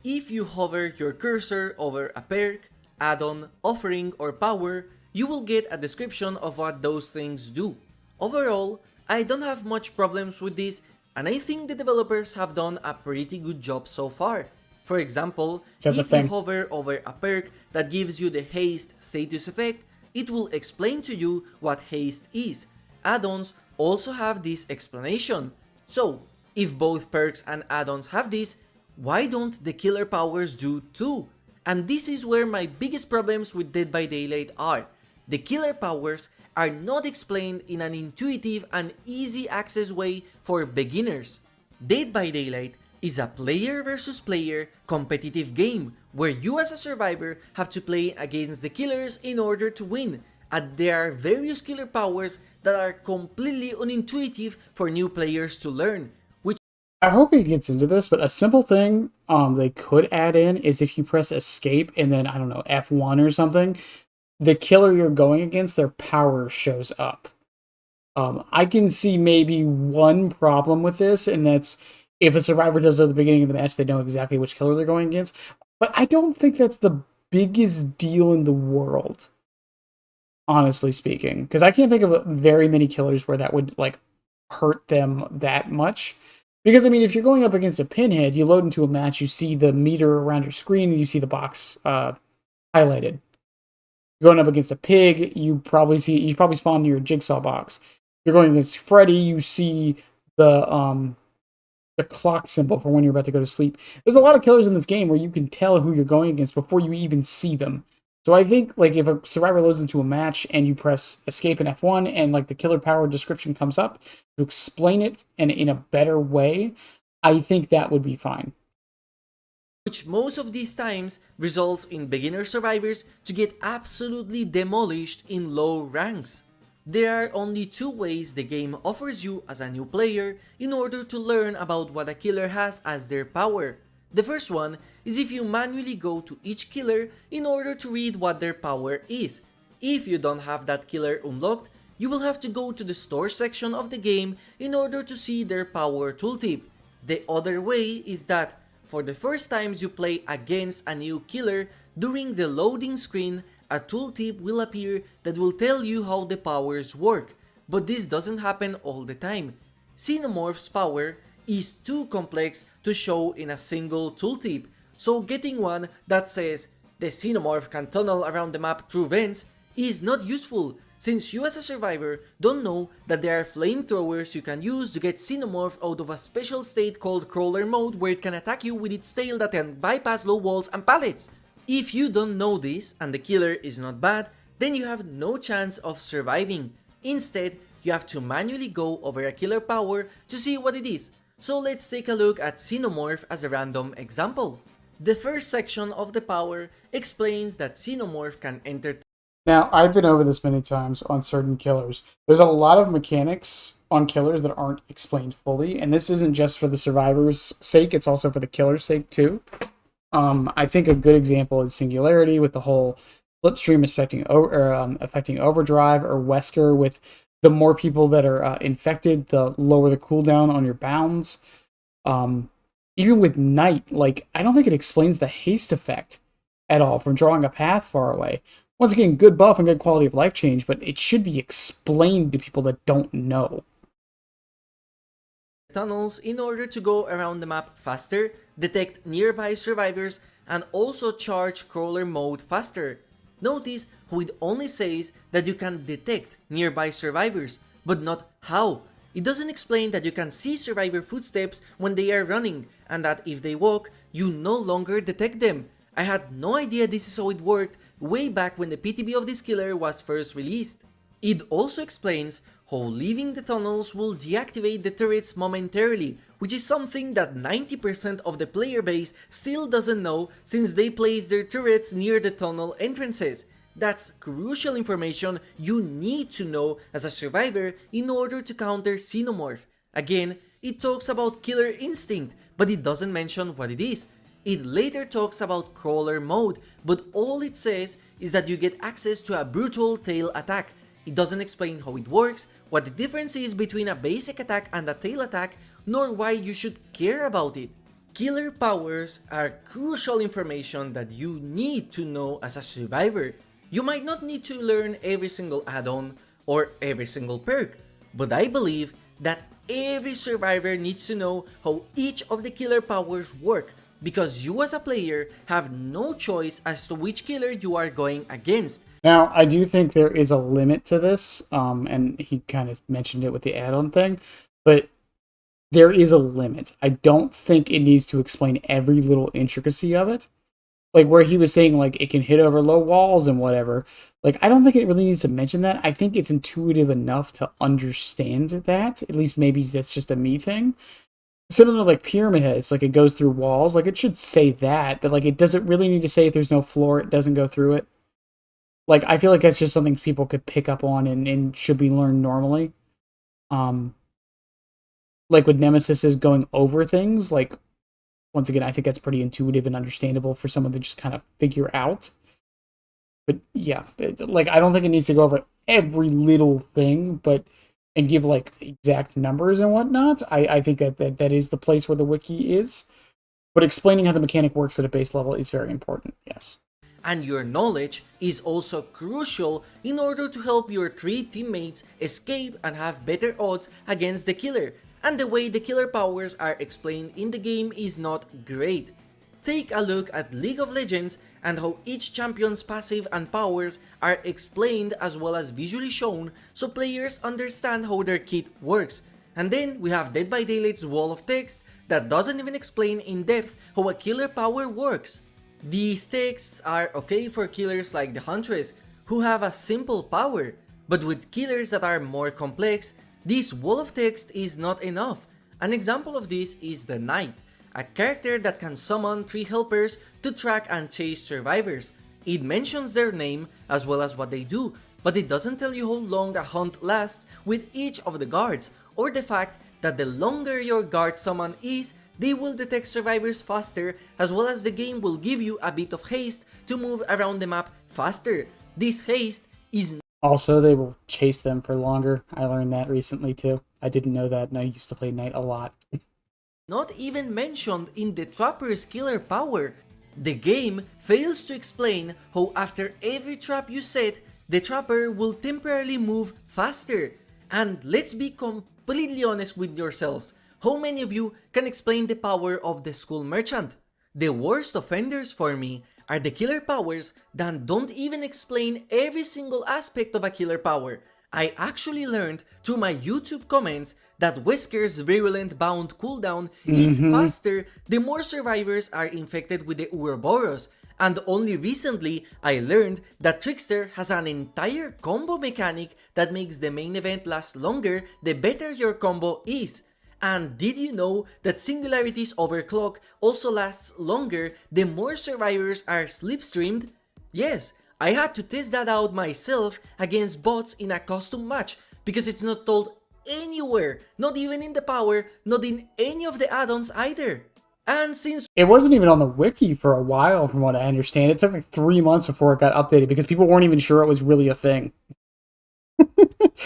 If you hover your cursor over a perk, add-on, offering, or power, you will get a description of what those things do. Overall, I don't have much problems with this, and I think the developers have done a pretty good job so far. For example, if you hover over a perk that gives you the haste status effect, it will explain to you what haste is. Add-ons also have this explanation. So, if both perks and add-ons have this, why don't the killer powers do too? And this is where my biggest problems with Dead by Daylight are. The killer powers are not explained in an intuitive and easy access way for beginners. Dead by Daylight is a player versus player competitive game where you as a survivor have to play against the killers in order to win, and there are various killer powers that are completely unintuitive for new players to learn. I hope he gets into this, but a simple thing they could add in is if you press escape and then, I don't know, F1 or something, the killer you're going against, their power shows up. I can see maybe one problem with this, and that's if a survivor does it at the beginning of the match, they know exactly which killer they're going against. But I don't think that's the biggest deal in the world, honestly speaking. Because I can't think of very many killers where that would, like, hurt them that much. Because, I mean, if you're going up against a pinhead, you load into a match, you see the meter around your screen, and you see the box highlighted. Going up against a pig, you probably spawn near a jigsaw box. You're going against Freddy, you see the clock symbol for when you're about to go to sleep. There's a lot of killers in this game where you can tell who you're going against before you even see them. So I think, like, if a survivor loads into a match and you press escape in F1 and, like, the killer power description comes up to explain it in a better way, I think that would be fine. Which most of these times results in beginner survivors to get absolutely demolished in low ranks. There are only two ways the game offers you as a new player in order to learn about what a killer has as their power. The first one is if you manually go to each killer in order to read what their power is. If you don't have that killer unlocked, you will have to go to the store section of the game in order to see their power tooltip. The other way is that for the first times you play against a new killer, during the loading screen, a tooltip will appear that will tell you how the powers work, but this doesn't happen all the time. Xenomorph's power is too complex to show in a single tooltip, so getting one that says the Xenomorph can tunnel around the map through vents is not useful, since you as a survivor don't know that there are flamethrowers you can use to get Xenomorph out of a special state called crawler mode where it can attack you with its tail that can bypass low walls and pallets. If you don't know this and the killer is not bad, then you have no chance of surviving. Instead, you have to manually go over a killer power to see what it is. So let's take a look at Xenomorph as a random example. The first section of the power explains that Xenomorph can enter. Now, I've been over this many times on certain killers. There's a lot of mechanics on killers that aren't explained fully, and this isn't just for the survivor's sake, it's also for the killer's sake too. I think a good example is Singularity with the whole Slipstream affecting Overdrive, or Wesker with the more people that are infected, the lower the cooldown on your bounds. Even with Night, like, I don't think it explains the haste effect at all from drawing a path far away. Once again, good buff and good quality of life change, but it should be explained to people that don't know. Tunnels in order to go around the map faster, detect nearby survivors, and also charge crawler mode faster. Notice how it only says that you can detect nearby survivors, but not how. It doesn't explain that you can see survivor footsteps when they are running, and that if they walk, you no longer detect them. I had no idea this is how it worked way back when the PTB of this killer was first released. It also explains how leaving the tunnels will deactivate the turrets momentarily, which is something that 90% of the player base still doesn't know since they place their turrets near the tunnel entrances. That's crucial information you need to know as a survivor in order to counter Xenomorph. Again, it talks about killer instinct, but it doesn't mention what it is. It later talks about crawler mode, but all it says is that you get access to a brutal tail attack. It doesn't explain how it works, what the difference is between a basic attack and a tail attack, nor why you should care about it. Killer powers are crucial information that you need to know as a survivor. You might not need to learn every single add-on or every single perk, but I believe that every survivor needs to know how each of the killer powers work, because you as a player have no choice as to which killer you are going against. Now, I do think there is a limit to this, and he kind of mentioned it with the add-on thing, but there is a limit. I don't think it needs to explain every little intricacy of it. Like where he was saying, like, it can hit over low walls and whatever. Like, I don't think it really needs to mention that. I think it's intuitive enough to understand that. At least maybe that's just a me thing. Similar to, like, Pyramid Heads, like, it goes through walls. Like, it should say that, but, like, it doesn't really need to say if there's no floor, it doesn't go through it. Like, I feel like that's just something people could pick up on and should be learned normally. Like, with Nemesis is going over things, like, once again, I think that's pretty intuitive and understandable for someone to just kind of figure out. But yeah, like, I don't think it needs to go over every little thing, and give like exact numbers and whatnot. I think that is the place where the wiki is. But explaining how the mechanic works at a base level is very important, yes. And your knowledge is also crucial in order to help your 3 teammates escape and have better odds against the killer. And the way the killer powers are explained in the game is not great. Take a look at League of Legends and how each champion's passive and powers are explained as well as visually shown so players understand how their kit works. And then we have Dead by Daylight's wall of text that doesn't even explain in depth how a killer power works. These texts are okay for killers like the Huntress who have a simple power, but with killers that are more complex, this wall of text is not enough. An example of this is the Knight, a character that can summon 3 helpers to track and chase survivors. It mentions their name as well as what they do, but it doesn't tell you how long a hunt lasts with each of the guards, or the fact that the longer your guard summon is, they will detect survivors faster, as well as the game will give you a bit of haste to move around the map faster. This haste is also, they will chase them for longer. I learned that recently too. I didn't know that, and I used to play Knight a lot. not even mentioned in the Trapper's killer power. The game fails to explain how after every trap you set, the Trapper will temporarily move faster. And let's be completely honest with yourselves, how many of you can explain the power of the School Merchant? The worst offenders for me are the killer powers that don't even explain every single aspect of a killer power. I actually learned through my YouTube comments that Wesker's virulent bound cooldown is faster the more survivors are infected with the Ouroboros, and only recently I learned that Trickster has an entire combo mechanic that makes the main event last longer the better your combo is. And did you know that Singularity's overclock also lasts longer the more survivors are slipstreamed? Yes, I had to test that out myself against bots in a custom match because it's not told anywhere, not even in the power, not in any of the add-ons either. And since it wasn't even on the wiki for a while, from what I understand, it took like 3 months before it got updated because people weren't even sure it was really a thing.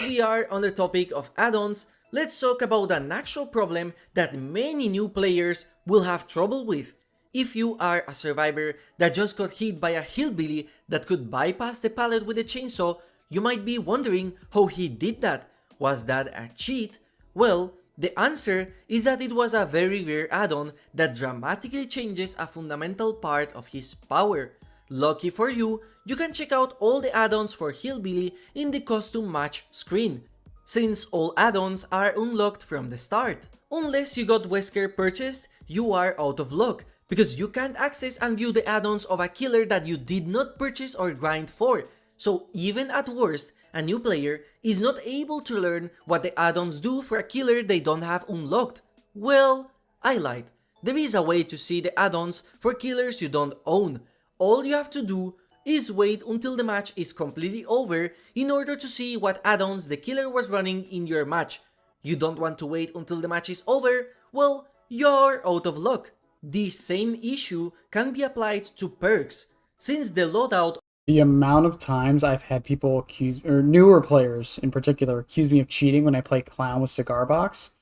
we are on the topic of add-ons, let's talk about an actual problem that many new players will have trouble with. If you are a survivor that just got hit by a hillbilly that could bypass the pallet with a chainsaw, you might be wondering how he did that. Was that a cheat? Well, the answer is that it was a very rare add-on that dramatically changes a fundamental part of his power. Lucky for you, you can check out all the add-ons for Hillbilly in the custom match screen. since all add-ons are unlocked from the start. Unless you got Wesker purchased, you are out of luck, because you can't access and view the add-ons of a killer that you did not purchase or grind for. So even at worst, a new player is not able to learn what the add-ons do for a killer they don't have unlocked. Well, I lied. There is a way to see the add-ons for killers you don't own. All you have to do is wait until the match is completely over in order to see what add-ons the killer was running in your match. You don't want to wait until the match is over? Well, you're out of luck. This same issue can be applied to perks, since the loadout. The amount of times I've had people accuse, or newer players in particular, accuse me of cheating when I play Clown with Cigar Box.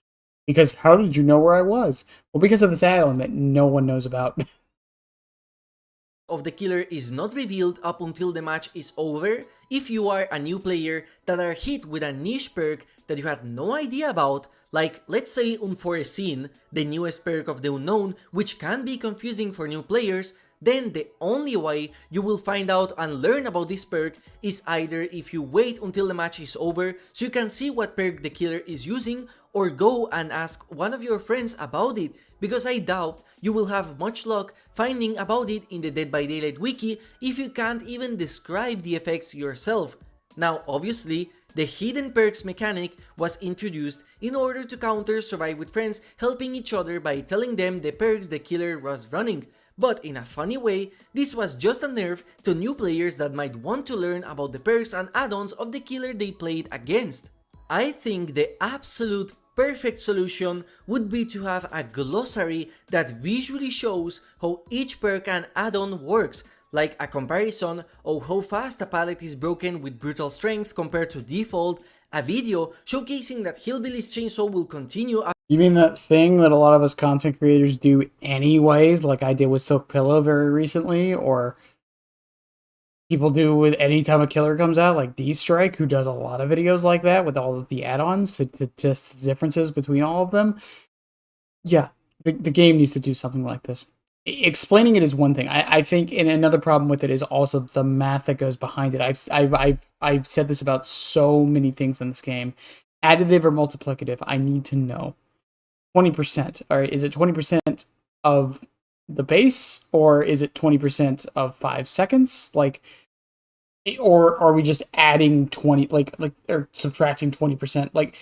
Because how did you know where I was? Well, because of this add-on that no one knows about. Of the killer is not revealed up until the match is over if you are a new player that are hit with a niche perk that you had no idea about, like let's say Unforeseen, the newest perk of the unknown, which can be confusing for new players. Then the only way you will find out and learn about this perk is either if you wait until the match is over so you can see what perk the killer is using, or go and ask one of your friends about it, because I doubt you will have much luck finding about it in the Dead by Daylight wiki if you can't even describe the effects yourself. Now obviously, the hidden perks mechanic was introduced in order to counter Survive with Friends helping each other by telling them the perks the killer was running. But in a funny way, this was just a nerf to new players that might want to learn about the perks and add-ons of the killer they played against. I think the absolute perfect solution would be to have a glossary that visually shows how each perk and add-on works, like a comparison of how fast a pallet is broken with brutal strength compared to default, a video showcasing that Hillbilly's chainsaw will continue. You mean that thing that a lot of us content creators do anyways, like I did with Silk Pillow very recently, or people do with any time a killer comes out, like D-Strike, who does a lot of videos like that with all of the add-ons to test the differences between all of them. Yeah, the game needs to do something like this. Explaining it is one thing. I think, and another problem with it is also the math that goes behind it. I've said this about so many things in this game. Additive or multiplicative, I need to know. 20%. All right, is it 20% of the base, or is it 20% of 5 seconds? Like, or are we just adding 20, like or subtracting 20%? Like,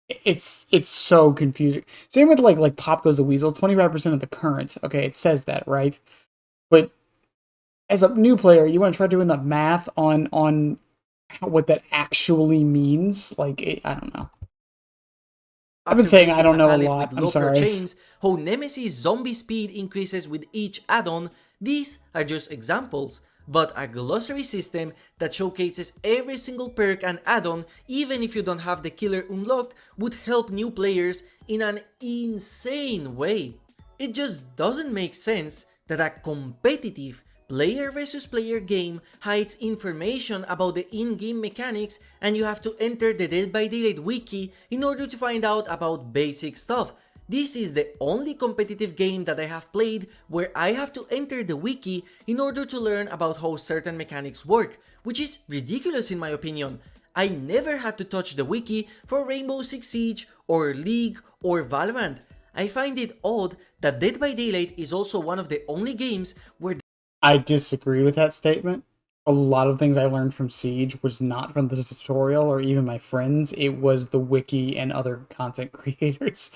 it's so confusing. Same with like Pop Goes the Weasel, 25% of the current. Okay, it says that, right? But as a new player, you want to try doing the math on what that actually means. Like, I don't know. I've been saying I don't know a lot. I'm sorry. Chains, how Nemesis zombie speed increases with each add-on. These are just examples, but a glossary system that showcases every single perk and add-on, even if you don't have the killer unlocked, would help new players in an insane way. It just doesn't make sense that a competitive player versus player game hides information about the in-game mechanics and you have to enter the Dead by Daylight wiki in order to find out about basic stuff. This is the only competitive game that I have played where I have to enter the wiki in order to learn about how certain mechanics work, which is ridiculous in my opinion. I never had to touch the wiki for Rainbow Six Siege or League or Valorant. I find it odd that Dead by Daylight is also one of the only games where I disagree with that statement. A lot of things I learned from Siege was not from the tutorial or even my friends. It was the wiki and other content creators.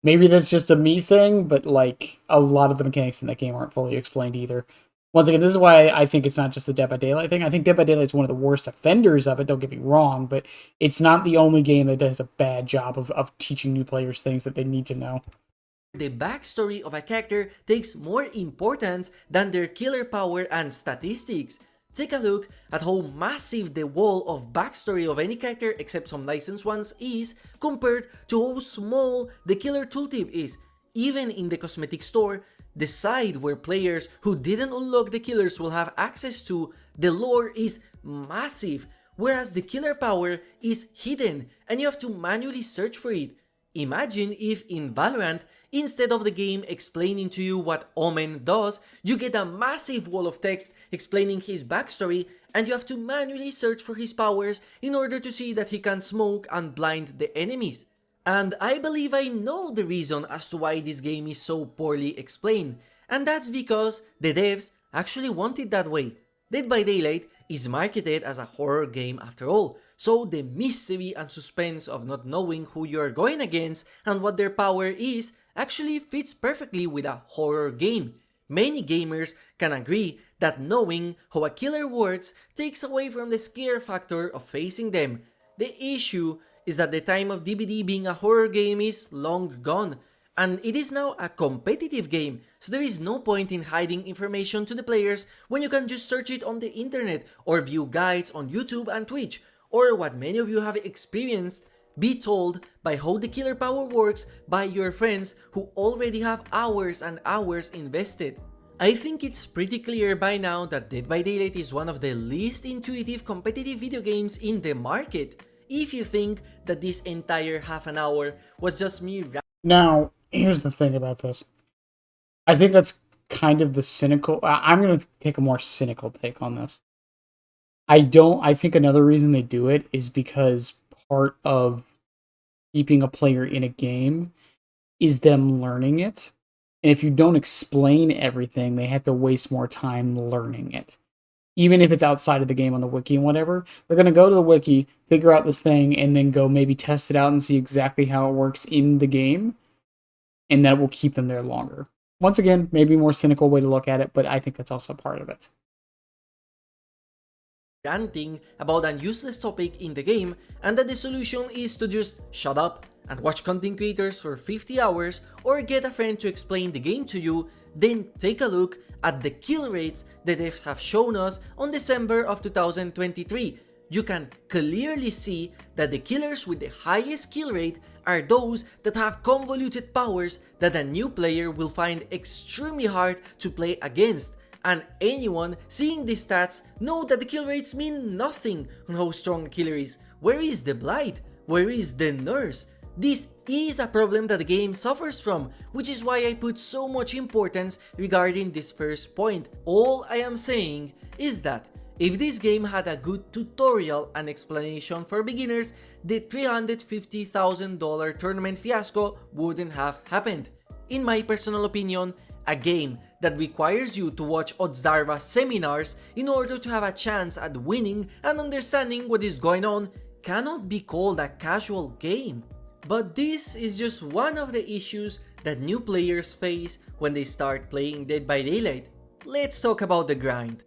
Maybe that's just a me thing, but like a lot of the mechanics in that game aren't fully explained either. Once again, this is why I think it's not just the Dead by Daylight thing. I think Dead by Daylight is one of the worst offenders of it, don't get me wrong, but it's not the only game that does a bad job of teaching new players things that they need to know. The backstory of a character takes more importance than their killer power and statistics. Take a look at how massive the wall of backstory of any character except some licensed ones is compared to how small the killer tooltip is. Even in the cosmetic store, the side where players who didn't unlock the killers will have access to, the lore is massive, whereas the killer power is hidden and you have to manually search for it. Imagine if in Valorant, instead of the game explaining to you what Omen does, you get a massive wall of text explaining his backstory and you have to manually search for his powers in order to see that he can smoke and blind the enemies. And I believe I know the reason as to why this game is so poorly explained, and that's because the devs actually want it that way. Dead by Daylight is marketed as a horror game after all, so the mystery and suspense of not knowing who you are going against and what their power is actually fits perfectly with a horror game. Many gamers can agree that knowing how a killer works takes away from the scare factor of facing them. The issue is that the time of DBD being a horror game is long gone, and it is now a competitive game, so there is no point in hiding information to the players when you can just search it on the internet or view guides on YouTube and Twitch, or what many of you have experienced, be told by how the killer power works by your friends who already have hours and hours invested. I think it's pretty clear by now that Dead by Daylight is one of the least intuitive competitive video games in the market. If you think that this entire half an hour was just me Now, here's the thing about this. I think that's kind of the cynical... I'm going to take a more cynical take on this. I think another reason they do it is because part of keeping a player in a game is them learning it. And if you don't explain everything, they have to waste more time learning it. Even if it's outside of the game on the wiki and whatever, they're going to go to the wiki, figure out this thing, and then go maybe test it out and see exactly how it works in the game. And that will keep them there longer. Once again, maybe a more cynical way to look at it, but I think that's also part of it. Ranting about a useless topic in the game, and that the solution is to just shut up and watch content creators for 50 hours or get a friend to explain the game to you, then take a look at the kill rates the devs have shown us on December of 2023. You can clearly see that the killers with the highest kill rate are those that have convoluted powers that a new player will find extremely hard to play against. And anyone seeing these stats know that the kill rates mean nothing on how strong a killer is. Where is the blight? Where is the nurse? This is a problem that the game suffers from, which is why I put so much importance regarding this first point. All I am saying is that if this game had a good tutorial and explanation for beginners, the $350,000 tournament fiasco wouldn't have happened. In my personal opinion, a game that requires you to watch Oddsdarva seminars in order to have a chance at winning and understanding what is going on cannot be called a casual game. But this is just one of the issues that new players face when they start playing Dead by Daylight. Let's talk about the grind.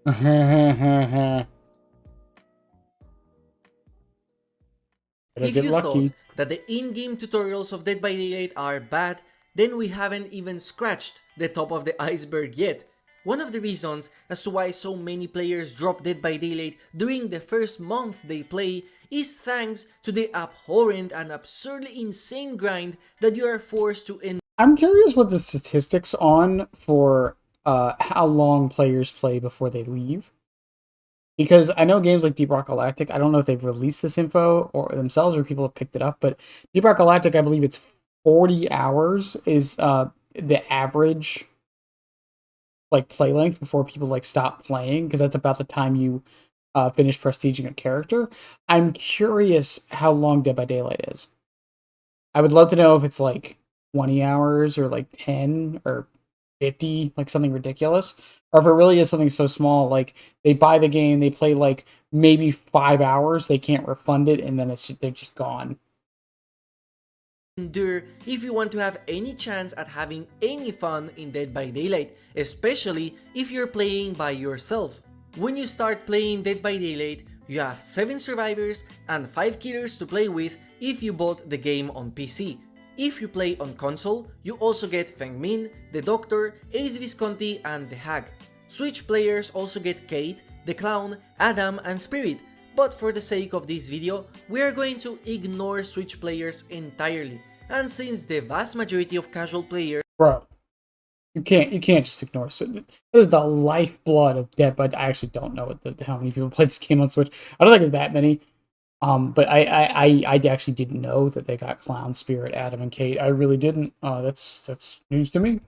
If you thought that the in-game tutorials of Dead by Daylight are bad, then we haven't even scratched the top of the iceberg yet. One of the reasons as to why so many players drop Dead by Daylight during the first month they play is thanks to the abhorrent and absurdly insane grind that you are forced to endure. I'm curious what the statistics on for how long players play before they leave. Because I know games like Deep Rock Galactic, I don't know if they've released this info or themselves or people have picked it up, but Deep Rock Galactic, I believe it's 40 hours is the average like play length before people like stop playing, because that's about the time you finish prestiging a character. I'm curious how long Dead by Daylight is. I would love to know if it's like 20 hours or like 10 or 50, like something ridiculous, or if it really is something so small, like they buy the game, they play like maybe 5 hours, they can't refund it, and then they're just gone. Endure if you want to have any chance at having any fun in Dead by Daylight, especially if you're playing by yourself. When you start playing Dead by Daylight, you have 7 survivors and 5 killers to play with if you bought the game on PC. If you play on console, you also get Feng Min, the Doctor, Ace Visconti, and the Hag. Switch players also get Kate, the Clown, Adam, and Spirit, but for the sake of this video, we are going to ignore Switch players entirely. And since the vast majority of casual players... Bro, you can't just ignore it. So that is the lifeblood of Dead, but I actually don't know how many people play this game on Switch. I don't think it's that many. But I actually didn't know that they got Clown Spirit, Adam, and Kate. I really didn't. That's news to me.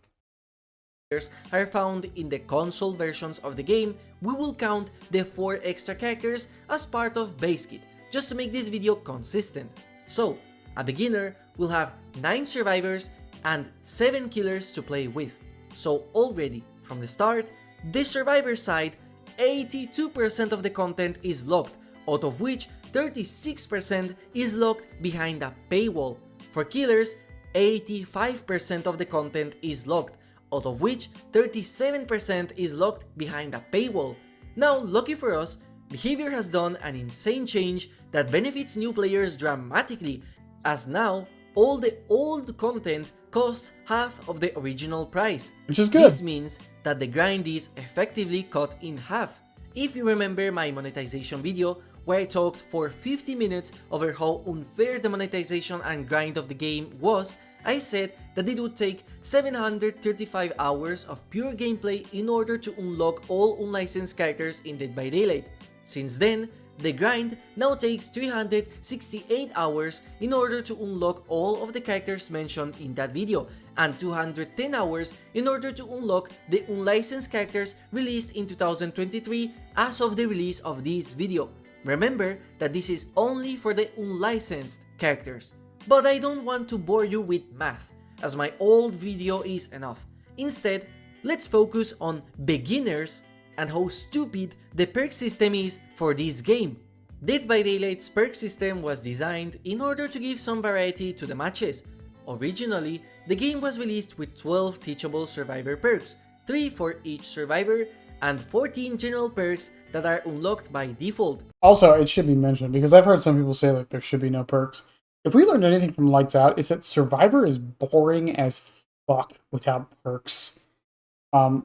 Are found in the console versions of the game, we will count the 4 extra characters as part of base kit, just to make this video consistent. So, a beginner will have 9 survivors and 7 killers to play with. So already, from the start, the survivor side, 82% of the content is locked, out of which 36% is locked behind a paywall. For killers, 85% of the content is locked, out of which 37% is locked behind a paywall. Now, lucky for us, Behavior has done an insane change that benefits new players dramatically, as now all the old content costs half of the original price. Which is good. This means that the grind is effectively cut in half. If you remember my monetization video, where I talked for 50 minutes over how unfair the monetization and grind of the game was, I said that it would take 735 hours of pure gameplay in order to unlock all unlicensed characters in Dead by Daylight. Since then, the grind now takes 368 hours in order to unlock all of the characters mentioned in that video, and 210 hours in order to unlock the unlicensed characters released in 2023 as of the release of this video. Remember that this is only for the unlicensed characters. But I don't want to bore you with math, as my old video is enough. Instead, let's focus on beginners and how stupid the perk system is for this game. Dead by Daylight's perk system was designed in order to give some variety to the matches. Originally, the game was released with 12 teachable survivor perks, 3 for each survivor, and 14 general perks that are unlocked by default. Also, it should be mentioned, because I've heard some people say like there should be no perks. If we learned anything from Lights Out, it's that Survivor is boring as fuck without perks.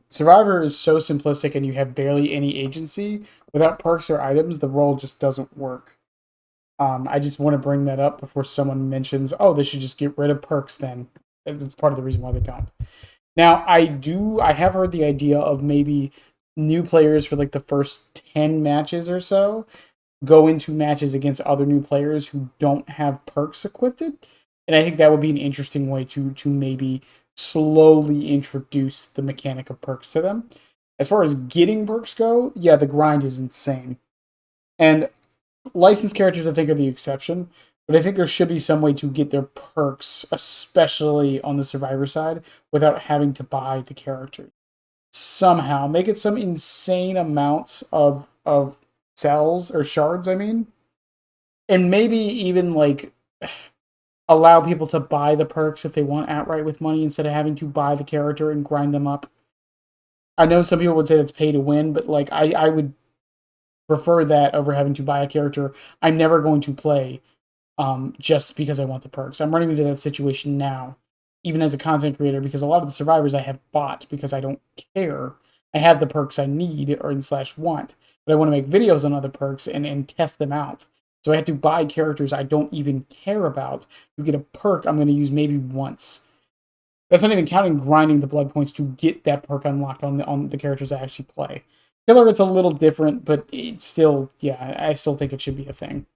Survivor is so simplistic and you have barely any agency. Without perks or items, the role just doesn't work. I just want to bring that up before someone mentions, oh, they should just get rid of perks then. That's part of the reason why they don't. Now, I have heard the idea of maybe new players for like the first 10 matches or so go into matches against other new players who don't have perks equipped. And I think that would be an interesting way to maybe slowly introduce the mechanic of perks to them. As far as getting perks go, yeah, the grind is insane. And licensed characters, I think, are the exception. But I think there should be some way to get their perks, especially on the survivor side, without having to buy the character. Somehow, make it some insane amounts of cells or shards, I mean. And maybe even, like, allow people to buy the perks if they want outright with money instead of having to buy the character and grind them up. I know some people would say that's pay to win, but like I would prefer that over having to buy a character I'm never going to play just because I want the perks. I'm running into that situation now, even as a content creator, because a lot of the survivors I have bought because I don't care. I have the perks I need or / want, but I want to make videos on other perks and test them out. So I had to buy characters I don't even care about to get a perk I'm going to use maybe once. That's not even counting grinding the blood points to get that perk unlocked on the characters I actually play. Killer, it's a little different, but it's still, yeah, I still think it should be a thing.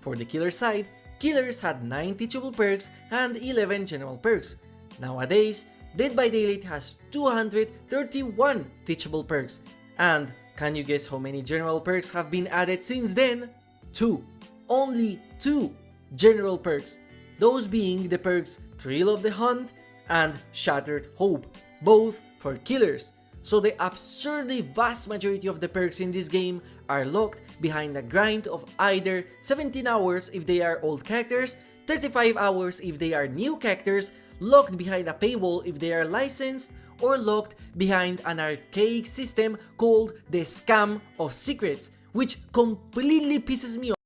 For the killer side, killers had 9 teachable perks and 11 general perks. Nowadays, Dead by Daylight has 231 teachable perks. And can you guess how many general perks have been added since then? 2. Only 2 general perks. Those being the perks Thrill of the Hunt and Shattered Hope, both for killers. So the absurdly vast majority of the perks in this game are locked behind a grind of either 17 hours if they are old characters, 35 hours if they are new characters, locked behind a paywall if they are licensed, or locked behind an archaic system called the Scam of Secrets, which completely pisses me off.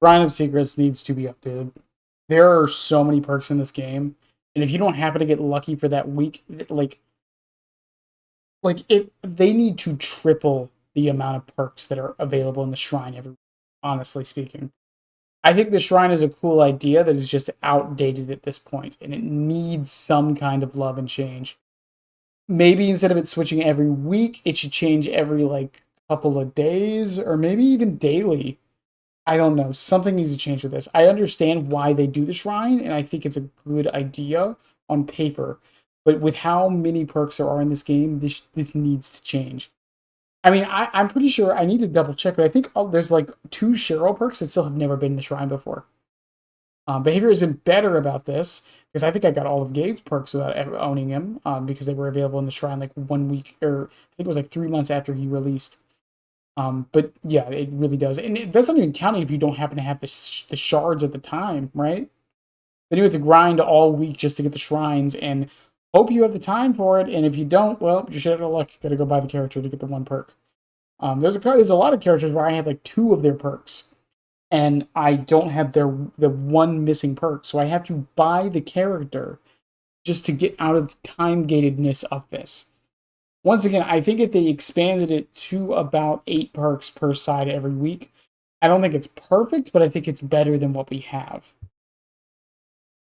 Grind of Secrets needs to be updated. There are so many perks in this game, and if you don't happen to get lucky for that week, they need to triple the amount of perks that are available in the shrine every week, honestly speaking. I think the shrine is a cool idea that is just outdated at this point, and it needs some kind of love and change. Maybe instead of it switching every week, it should change every, like, couple of days, or maybe even daily. I don't know. Something needs to change with this. I understand why they do the shrine, and I think it's a good idea on paper. But with how many perks there are in this game, this needs to change. I mean, I'm pretty sure I need to double check, but I think there's like 2 Cheryl perks that still have never been in the shrine before. Behavior has been better about this because I think I got all of Gabe's perks without ever owning him because they were available in the shrine like 1 week, or I think it was like 3 months after he released. But yeah, it really does, and that's not even counting if you don't happen to have the shards at the time, right? Then you have to grind all week just to get the shrines, and hope you have the time for it. And if you don't, well, you're shit out of luck. You gotta go buy the character to get the 1 perk. There's a lot of characters where I have like 2 of their perks, and I don't have the 1 missing perk, so I have to buy the character just to get out of the time gatedness of this. Once again, I think if they expanded it to about 8 perks per side every week, I don't think it's perfect, but I think it's better than what we have.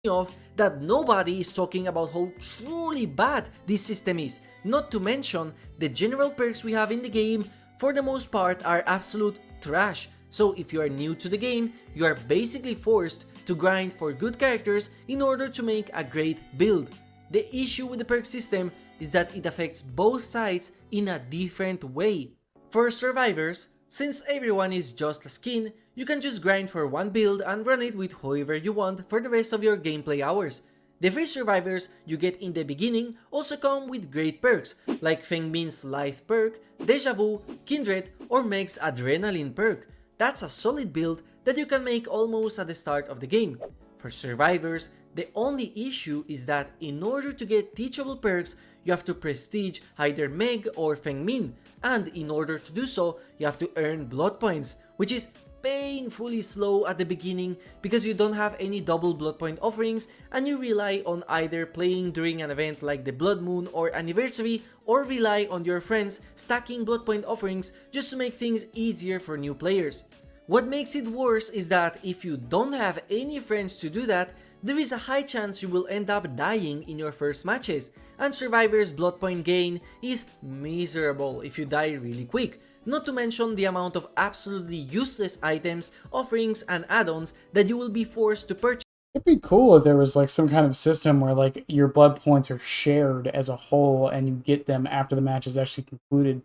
Of that nobody is talking about how truly bad this system is. Not to mention, the general perks we have in the game, for the most part, are absolute trash. So if you are new to the game, you are basically forced to grind for good characters in order to make a great build. The issue with the perk system is that it affects both sides in a different way. For survivors, since everyone is just a skin, you can just grind for 1 build and run it with whoever you want for the rest of your gameplay hours. The free survivors you get in the beginning also come with great perks, like Feng Min's Life perk, Deja Vu, Kindred, or Meg's Adrenaline perk. That's a solid build that you can make almost at the start of the game. For survivors, the only issue is that in order to get teachable perks, you have to prestige either Meg or Feng Min, and in order to do so, you have to earn blood points, which is painfully slow at the beginning because you don't have any double blood point offerings and you rely on either playing during an event like the Blood Moon or Anniversary, or rely on your friends stacking blood point offerings just to make things easier for new players. What makes it worse is that if you don't have any friends to do that, there is a high chance you will end up dying in your first matches, and Survivor's blood point gain is miserable if you die really quick, not to mention the amount of absolutely useless items, offerings, and add-ons that you will be forced to purchase. It'd be cool if there was like some kind of system where like your blood points are shared as a whole and you get them after the match is actually concluded.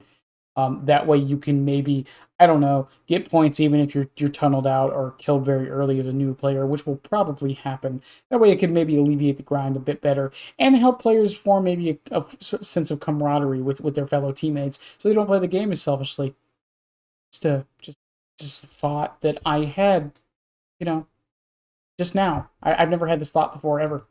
That way you can maybe, I don't know, get points even if you're tunneled out or killed very early as a new player, which will probably happen. That way it could maybe alleviate the grind a bit better and help players form maybe a sense of camaraderie with their fellow teammates, so they don't play the game as selfishly. Just a thought that I had, you know, just now. I've never had this thought before ever.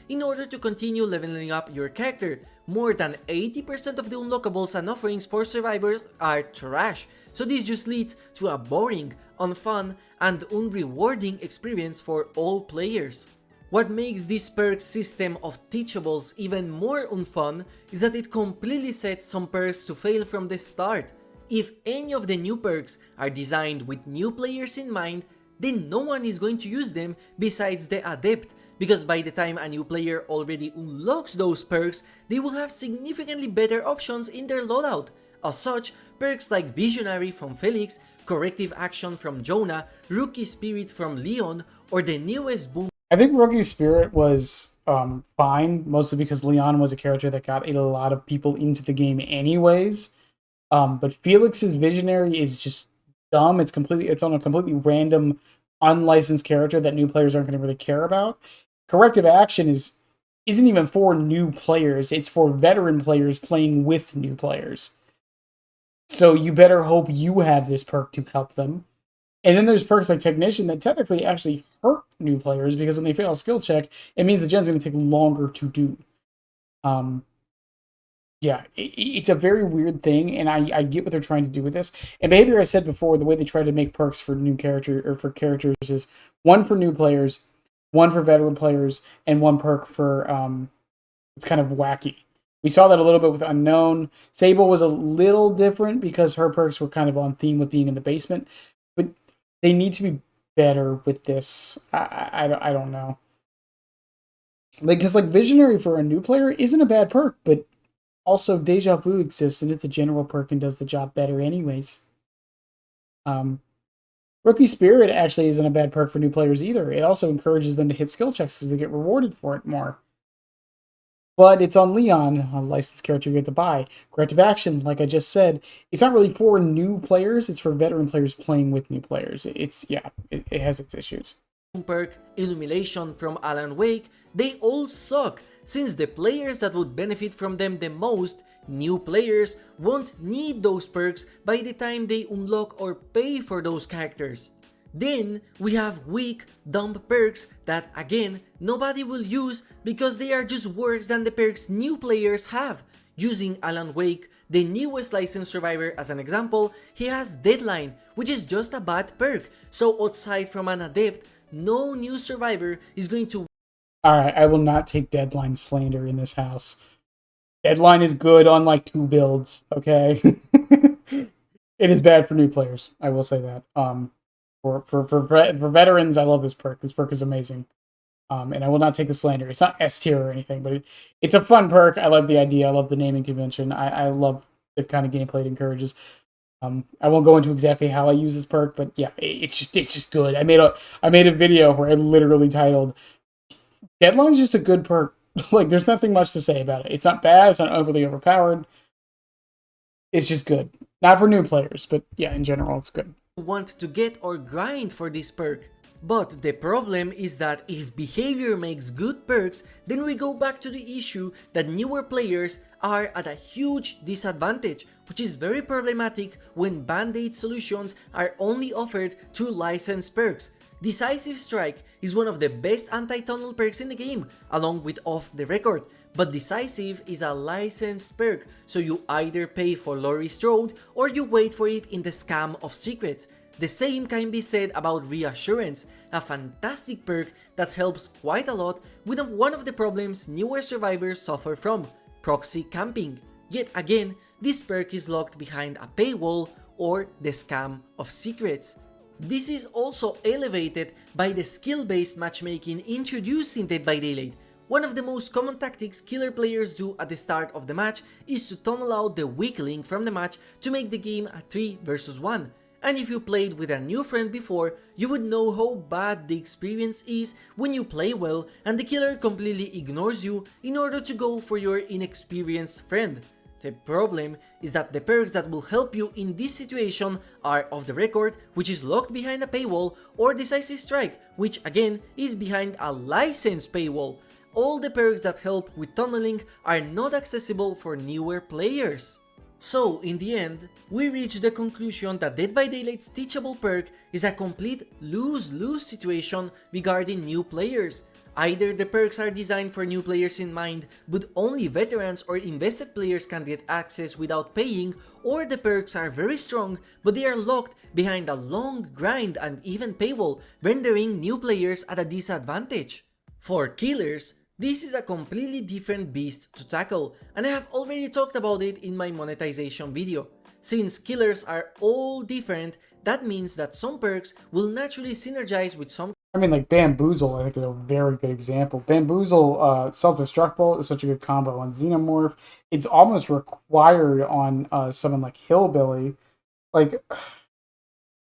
In order to continue leveling up your character. More than 80% of the unlockables and offerings for survivors are trash, so this just leads to a boring, unfun, and unrewarding experience for all players. What makes this perk system of teachables even more unfun is that it completely sets some perks to fail from the start. If any of the new perks are designed with new players in mind, then no one is going to use them besides the adept, because by the time a new player already unlocks those perks, they will have significantly better options in their loadout. As such, perks like Visionary from Felix, Corrective Action from Jonah, Rookie Spirit from Leon, or the newest boom. I think Rookie Spirit was fine, mostly because Leon was a character that got a lot of people into the game anyways. But Felix's Visionary is just dumb. It's on a completely random, unlicensed character that new players aren't going to really care about. Corrective Action isn't even for new players. It's for veteran players playing with new players. So you better hope you have this perk to help them. And then there's perks like Technician that technically actually hurt new players because when they fail a skill check, it means the gen's going to take longer to do. Yeah, it's a very weird thing, and I get what they're trying to do with this. And behavior, I said before, the way they try to make perks for new character or for characters is 1 for new players, 1 for veteran players, and 1 perk for it's kind of wacky. We saw that a little bit with Unknown. Sable was a little different because her perks were kind of on theme with being in the basement, but they need to be better with this. I don't know. Because like Visionary for a new player isn't a bad perk, but also Deja Vu exists and it's a general perk and does the job better anyways. Rookie Spirit actually isn't a bad perk for new players either. It also encourages them to hit skill checks because they get rewarded for it more. But it's on Leon, a licensed character you get to buy. Corrective Action, like I just said, it's not really for new players. It's for veteran players playing with new players. It has its issues. Perk, Illumination from Alan Wake, they all suck, since the players that would benefit from them the most, new players, won't need those perks by the time they unlock or pay for those characters. Then we have weak, dumb perks that again nobody will use because they are just worse than the perks new players have. Using Alan Wake, the newest licensed survivor as an example, he has Deadline, which is just a bad perk, so outside from an adept, no new survivor is going to... Alright, I will not take Deadline slander in this house. Deadline is good on like 2 builds, okay? It is bad for new players, I will say that. For veterans, I love this perk. This perk is amazing. And I will not take the slander. It's not S tier or anything, but it's a fun perk. I love the idea. I love the naming convention. I love the kind of gameplay it encourages. I won't go into exactly how I use this perk, but yeah, it's just good. I made a video where I literally titled Deadline's just a good perk. Like, there's nothing much to say about it. It's not bad. It's not overly overpowered. It's just good. Not for new players, but yeah, in general, it's good. Want to get or grind for this perk. But the problem is that if behavior makes good perks, then we go back to the issue that newer players are at a huge disadvantage, which is very problematic when band-aid solutions are only offered through licensed perks. Decisive Strike is one of the best anti-tunnel perks in the game, along with Off the Record, but Decisive is a licensed perk, so you either pay for Laurie Strode or you wait for it in the Scam of Secrets. The same can be said about Reassurance, a fantastic perk that helps quite a lot with one of the problems newer survivors suffer from, proxy camping. Yet again, this perk is locked behind a paywall or the Scam of Secrets. This is also elevated by the skill-based matchmaking introduced in Dead by Daylight. One of the most common tactics killer players do at the start of the match is to tunnel out the weak link from the match to make the game a 3 versus 1. And if you played with a new friend before, you would know how bad the experience is when you play well and the killer completely ignores you in order to go for your inexperienced friend. The problem is that the perks that will help you in this situation are Off the Record, which is locked behind a paywall, or Decisive Strike, which again is behind a licensed paywall. All the perks that help with tunneling are not accessible for newer players. So in the end, we reach the conclusion that Dead by Daylight's teachable perk is a complete lose-lose situation regarding new players. Either the perks are designed for new players in mind, but only veterans or invested players can get access without paying, or the perks are very strong, but they are locked behind a long grind and even paywall, rendering new players at a disadvantage. For killers, this is a completely different beast to tackle, and I have already talked about it in my monetization video. Since killers are all different, that means that some perks will naturally synergize with some. I mean, like Bamboozle, I think, is a very good example. Bamboozle, Self-Destruct Bolt is such a good combo on Xenomorph. It's almost required on someone like Hillbilly, like,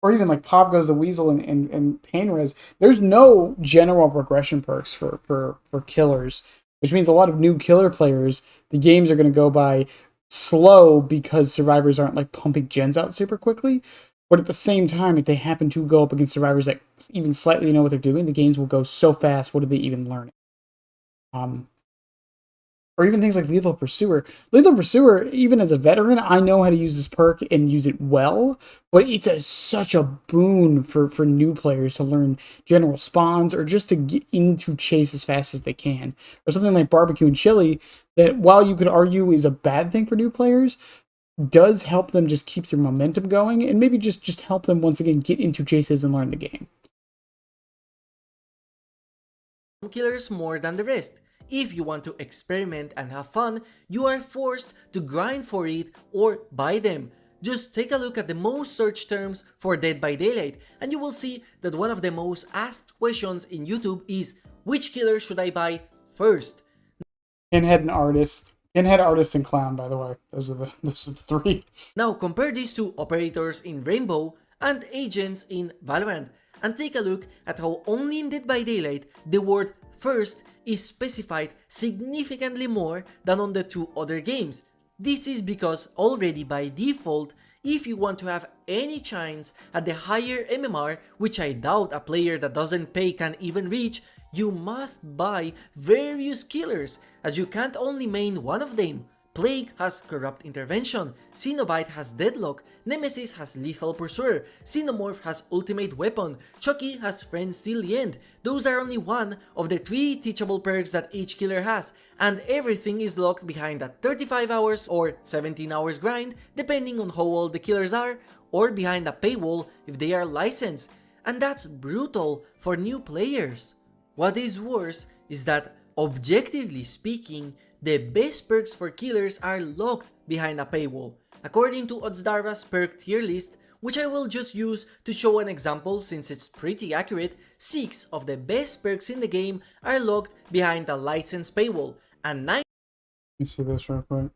or even like Pop Goes the Weasel and Pain Res. There's no general progression perks for killers, which means a lot of new killer players, the games are going to go by slow because survivors aren't like pumping gens out super quickly. But at the same time, if they happen to go up against survivors that even slightly know what they're doing, the games will go so fast, what are they even learning? Or even things like Lethal Pursuer. Lethal Pursuer, even as a veteran, I know how to use this perk and use it well, but it's such a boon for new players to learn general spawns or just to get into chase as fast as they can. Or something like Barbecue and Chili, that while you could argue is a bad thing for new players, does help them just keep their momentum going and maybe just help them once again get into chases and learn the game. Killers more than the rest. If you want to experiment and have fun, you are forced to grind for it or buy them. Just take a look at the most searched terms for Dead by Daylight and you will see that one of the most asked questions in YouTube is, which killer should I buy first? Pinhead and Artist. Pinhead, Artist, and Clown, by the way. Those are the 3. Now compare these to operators in Rainbow and agents in Valorant, and take a look at how only in Dead by Daylight the word first is specified significantly more than on the two other games. This is because already by default, if you want to have any chance at the higher MMR, which I doubt a player that doesn't pay can even reach, you must buy various killers, as you can't only main one of them. Plague has Corrupt Intervention, Cenobite has Deadlock, Nemesis has Lethal Pursuer, Xenomorph has Ultimate Weapon, Chucky has Friends Till the End. Those are only one of the 3 teachable perks that each killer has, and everything is locked behind a 35 hours or 17 hours grind, depending on how old the killers are, or behind a paywall if they are licensed, and that's brutal for new players. What is worse is that, objectively speaking, the best perks for killers are locked behind a paywall. According to Oddsdara's perk tier list, which I will just use to show an example since it's pretty accurate, 6 of the best perks in the game are locked behind a licensed paywall, and 9. Let me see this real quick.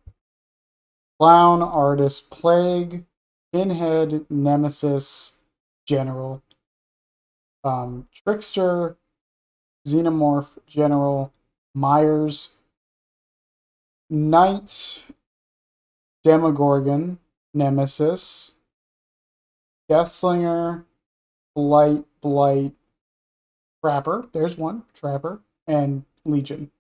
Clown, Artist, Plague, Pinhead, Nemesis, General, Trickster, Xenomorph, General, Myers, Knight, Demogorgon, Nemesis, Deathslinger, Blight, Trapper, there's one, Trapper, and Legion.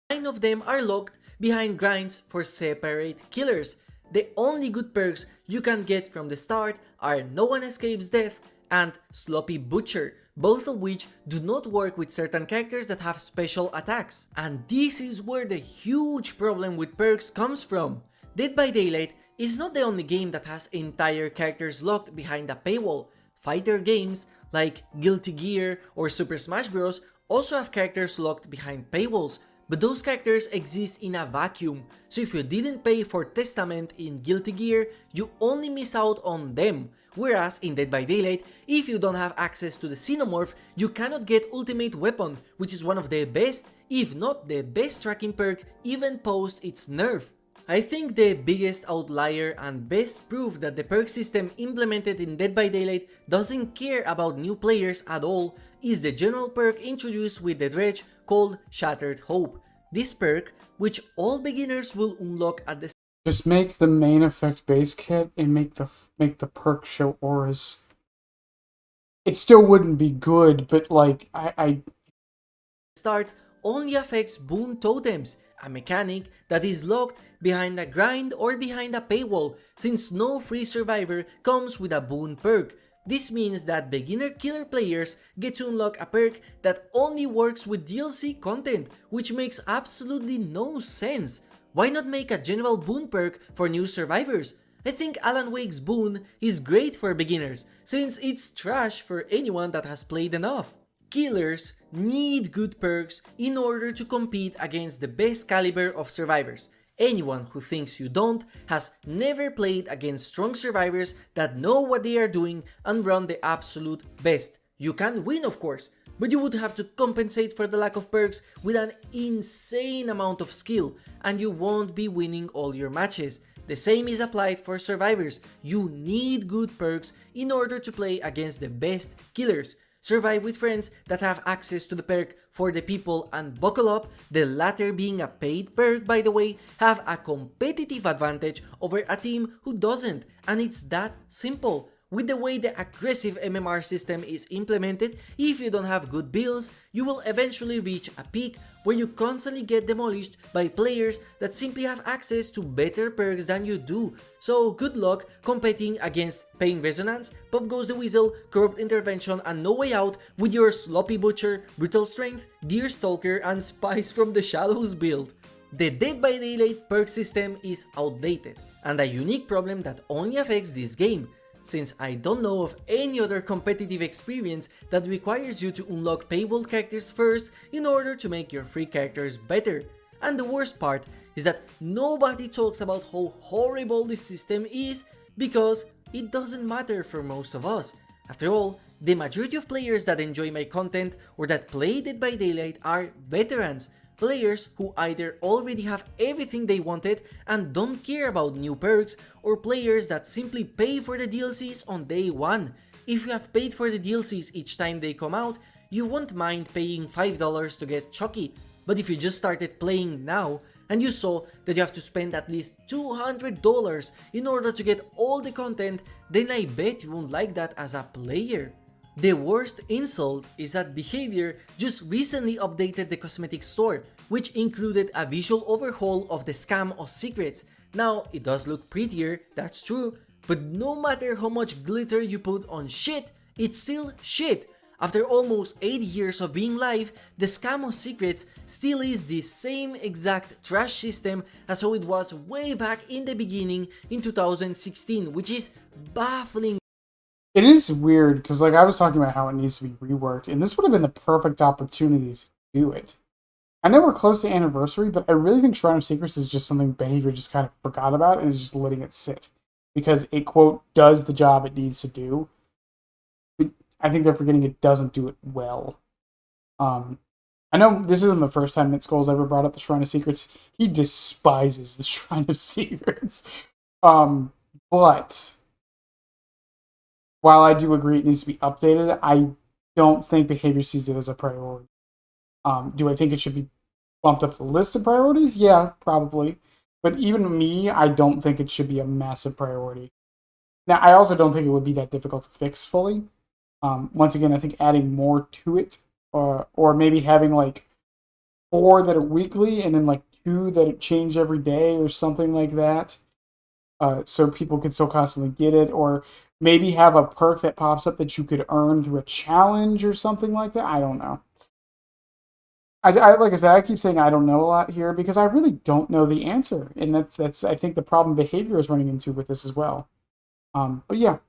9 of them are locked behind grinds for separate killers. The only good perks you can get from the start are No One Escapes Death and Sloppy Butcher, both of which do not work with certain characters that have special attacks. And this is where the huge problem with perks comes from. Dead by Daylight is not the only game that has entire characters locked behind a paywall. Fighter games like Guilty Gear or Super Smash Bros. Also have characters locked behind paywalls, but those characters exist in a vacuum, so if you didn't pay for Testament in Guilty Gear, you only miss out on them. Whereas in Dead by Daylight, if you don't have access to the Xenomorph, you cannot get Ultimate Weapon, which is one of the best, if not the best tracking perk even post its nerf. I think the biggest outlier and best proof that the perk system implemented in Dead by Daylight doesn't care about new players at all is the general perk introduced with the Dredge called Shattered Hope. This perk, which all beginners will unlock at the Just make the main effect base kit and make the perk show auras. It still wouldn't be good, but like I start only affects boon totems, a mechanic that is locked behind a grind or behind a paywall, since no free survivor comes with a boon perk. This means that beginner killer players get to unlock a perk that only works with DLC content, which makes absolutely no sense. Why not make a general boon perk for new survivors? I think Alan Wake's boon is great for beginners, since it's trash for anyone that has played enough. Killers need good perks in order to compete against the best caliber of survivors. Anyone who thinks you don't has never played against strong survivors that know what they are doing and run the absolute best. You can win, of course, but you would have to compensate for the lack of perks with an insane amount of skill, and you won't be winning all your matches. The same is applied for survivors. You need good perks in order to play against the best killers. Survive with friends that have access to the perk for the people, and buckle up, the latter being a paid perk by the way, have a competitive advantage over a team who doesn't, and it's that simple. With the way the aggressive MMR system is implemented, if you don't have good builds, you will eventually reach a peak where you constantly get demolished by players that simply have access to better perks than you do. So good luck competing against Pain Resonance, Pop Goes the Weasel, Corrupt Intervention, and No Way Out with your Sloppy Butcher, Brutal Strength, Deer Stalker, and Spies from the Shadows build. The Dead by Daylight perk system is outdated, and a unique problem that only affects this game, since I don't know of any other competitive experience that requires you to unlock paywall characters first in order to make your free characters better. And the worst part is that nobody talks about how horrible this system is because it doesn't matter for most of us. After all, the majority of players that enjoy my content or that play Dead by Daylight are veterans. players who either already have everything they wanted and don't care about new perks, or players that simply pay for the DLCs on day 1. If you have paid for the DLCs each time they come out, you won't mind paying $5 to get Chucky, but if you just started playing now, and you saw that you have to spend at least $200 in order to get all the content, then I bet you won't like that as a player. The worst insult is that Behavior just recently updated the cosmetic store, which included a visual overhaul of the scam of secrets. Now, it does look prettier, that's true, but no matter how much glitter you put on shit, it's still shit. After almost 8 years of being live, the scam of secrets still is the same exact trash system as how it was way back in the beginning in 2016, which is baffling. It is weird, because like I was talking about how it needs to be reworked, and this would have been the perfect opportunity to do it. I know we're close to anniversary, but I really think Shrine of Secrets is just something Behavior just kind of forgot about and is just letting it sit. Because it, quote, does the job it needs to do. But I think they're forgetting it doesn't do it well. I know this isn't the first time that Skull's ever brought up the Shrine of Secrets. He despises the Shrine of Secrets. But while I do agree it needs to be updated, I don't think Behavior sees it as a priority. Do I think it should be bumped up the list of priorities? Yeah, probably. But even me, I don't think it should be a massive priority. Now, I also don't think it would be that difficult to fix fully. Once again, I think adding more to it, or maybe having like 4 that are weekly and then like 2 that change every day or something like that. So people can still constantly get it, or maybe have a perk that pops up that you could earn through a challenge or something like that. I don't know. I like I said, I keep saying I don't know a lot here because I really don't know the answer, and that's I think the problem Behavior is running into with this as well. But yeah.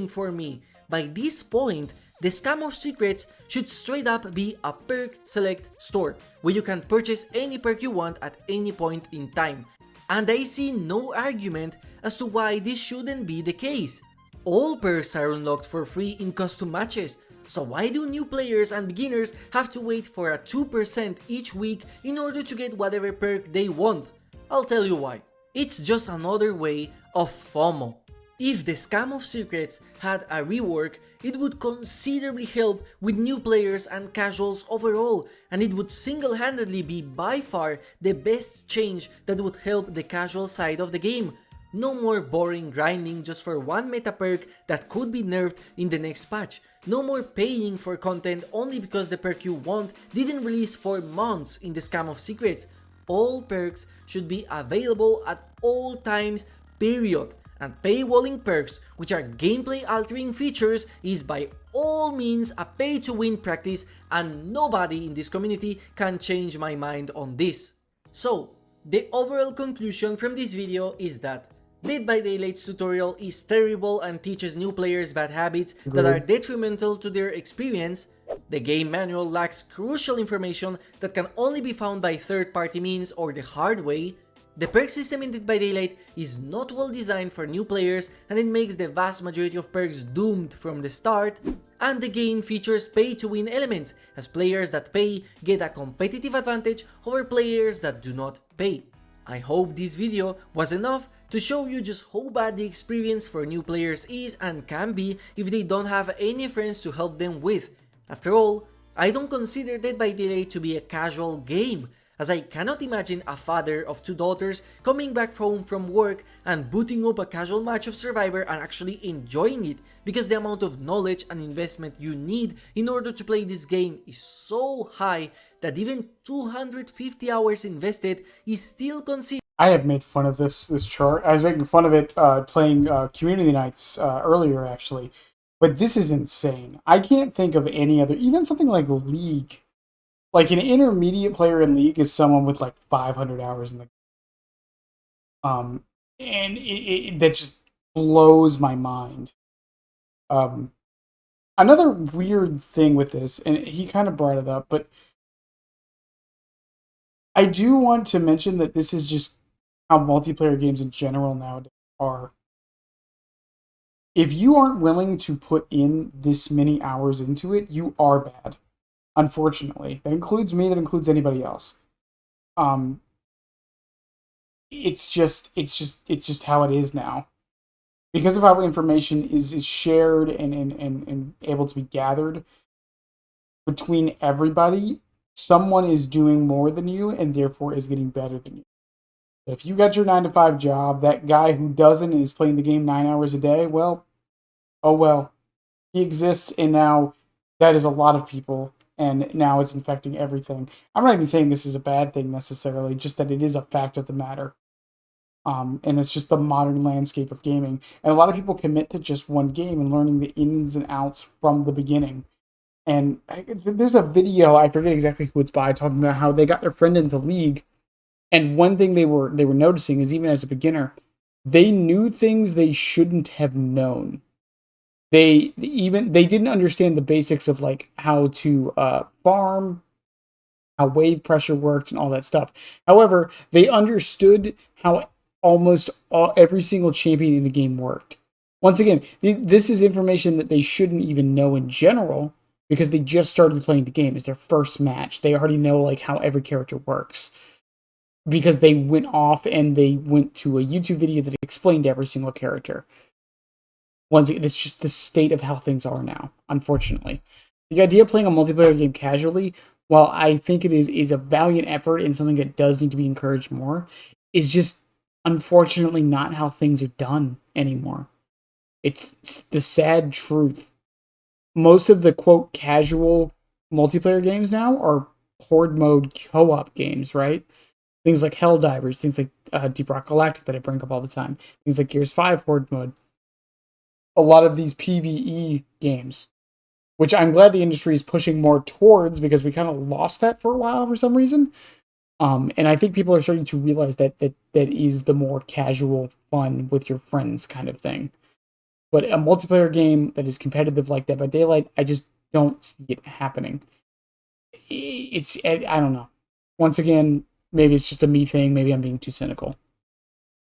For me, by this point, the Scam of Secrets should straight up be a perk select store, where you can purchase any perk you want at any point in time. And I see no argument as to why this shouldn't be the case. All perks are unlocked for free in custom matches, so why do new players and beginners have to wait for a 2% each week in order to get whatever perk they want? I'll tell you why. It's just another way of FOMO. If the Scam of Secrets had a rework, it would considerably help with new players and casuals overall, and it would single-handedly be by far the best change that would help the casual side of the game. No more boring grinding just for one meta perk that could be nerfed in the next patch. No more paying for content only because the perk you want didn't release for months in the Scam of Secrets. All perks should be available at all times, period. And paywalling perks, which are gameplay altering features, is by all means a pay to win practice, and nobody in this community can change my mind on this. So, the overall conclusion from this video is that Dead by Daylight's tutorial is terrible and teaches new players bad habits that are detrimental to their experience. The game manual lacks crucial information that can only be found by third-party means or the hard way. The perk system in Dead by Daylight is not well designed for new players, and it makes the vast majority of perks doomed from the start. And the game features pay-to-win elements, as players that pay get a competitive advantage over players that do not pay. I hope this video was enough to show you just how bad the experience for new players is and can be if they don't have any friends to help them with. After all, I don't consider Dead by Daylight to be a casual game, as I cannot imagine a father of 2 daughters coming back home from work and booting up a casual match of Survivor and actually enjoying it, because the amount of knowledge and investment you need in order to play this game is so high that even 250 hours invested is still considered. I have made fun of this chart. I was making fun of it playing community nights earlier, actually. But this is insane. I can't think of any other, even something like League. Like an intermediate player in League is someone with like 500 hours in the and that just blows my mind. Another weird thing with this, and he kind of brought it up, but I do want to mention that this is just how multiplayer games in general nowadays are. If you aren't willing to put in this many hours into it, you are bad. unfortunately. That includes me, that includes anybody else. Um, it's just how it is now. Because of how information is shared and able to be gathered between everybody, someone is doing more than you and therefore is getting better than you. If you got your 9 to 5 job, that guy who doesn't and is playing the game 9 hours a day, well, oh well. He exists, and now that is a lot of people, and now it's infecting everything. I'm not even saying this is a bad thing necessarily, just that it is a fact of the matter. And it's just the modern landscape of gaming. And a lot of people commit to just one game and learning the ins and outs from the beginning. And there's a video, I forget exactly who it's by, talking about how they got their friend into League, and one thing they were noticing is, even as a beginner, they knew things they shouldn't have known. They didn't understand the basics of like how to farm, how wave pressure worked, and all that stuff. However, they understood how every single champion in the game worked. Once again, this is information that they shouldn't even know in general, because they just started playing the game. It's their first match. They already know like how every character works, because they went off and they went to a YouTube video that explained every single character. Once again, it's just the state of how things are now, unfortunately. The idea of playing a multiplayer game casually, while I think it is a valiant effort and something that does need to be encouraged more, is just unfortunately not how things are done anymore. It's the sad truth. Most of the, quote, casual multiplayer games now are horde mode co-op games, right? Things like Helldivers, things like Deep Rock Galactic that I bring up all the time, things like Gears 5 horde mode. A lot of these PvE games, which I'm glad the industry is pushing more towards, because we kind of lost that for a while for some reason. And I think people are starting to realize that is the more casual, fun with your friends kind of thing. But a multiplayer game that is competitive like Dead by Daylight, I just don't see it happening. I don't know. Once again, maybe it's just a me thing. Maybe I'm being too cynical.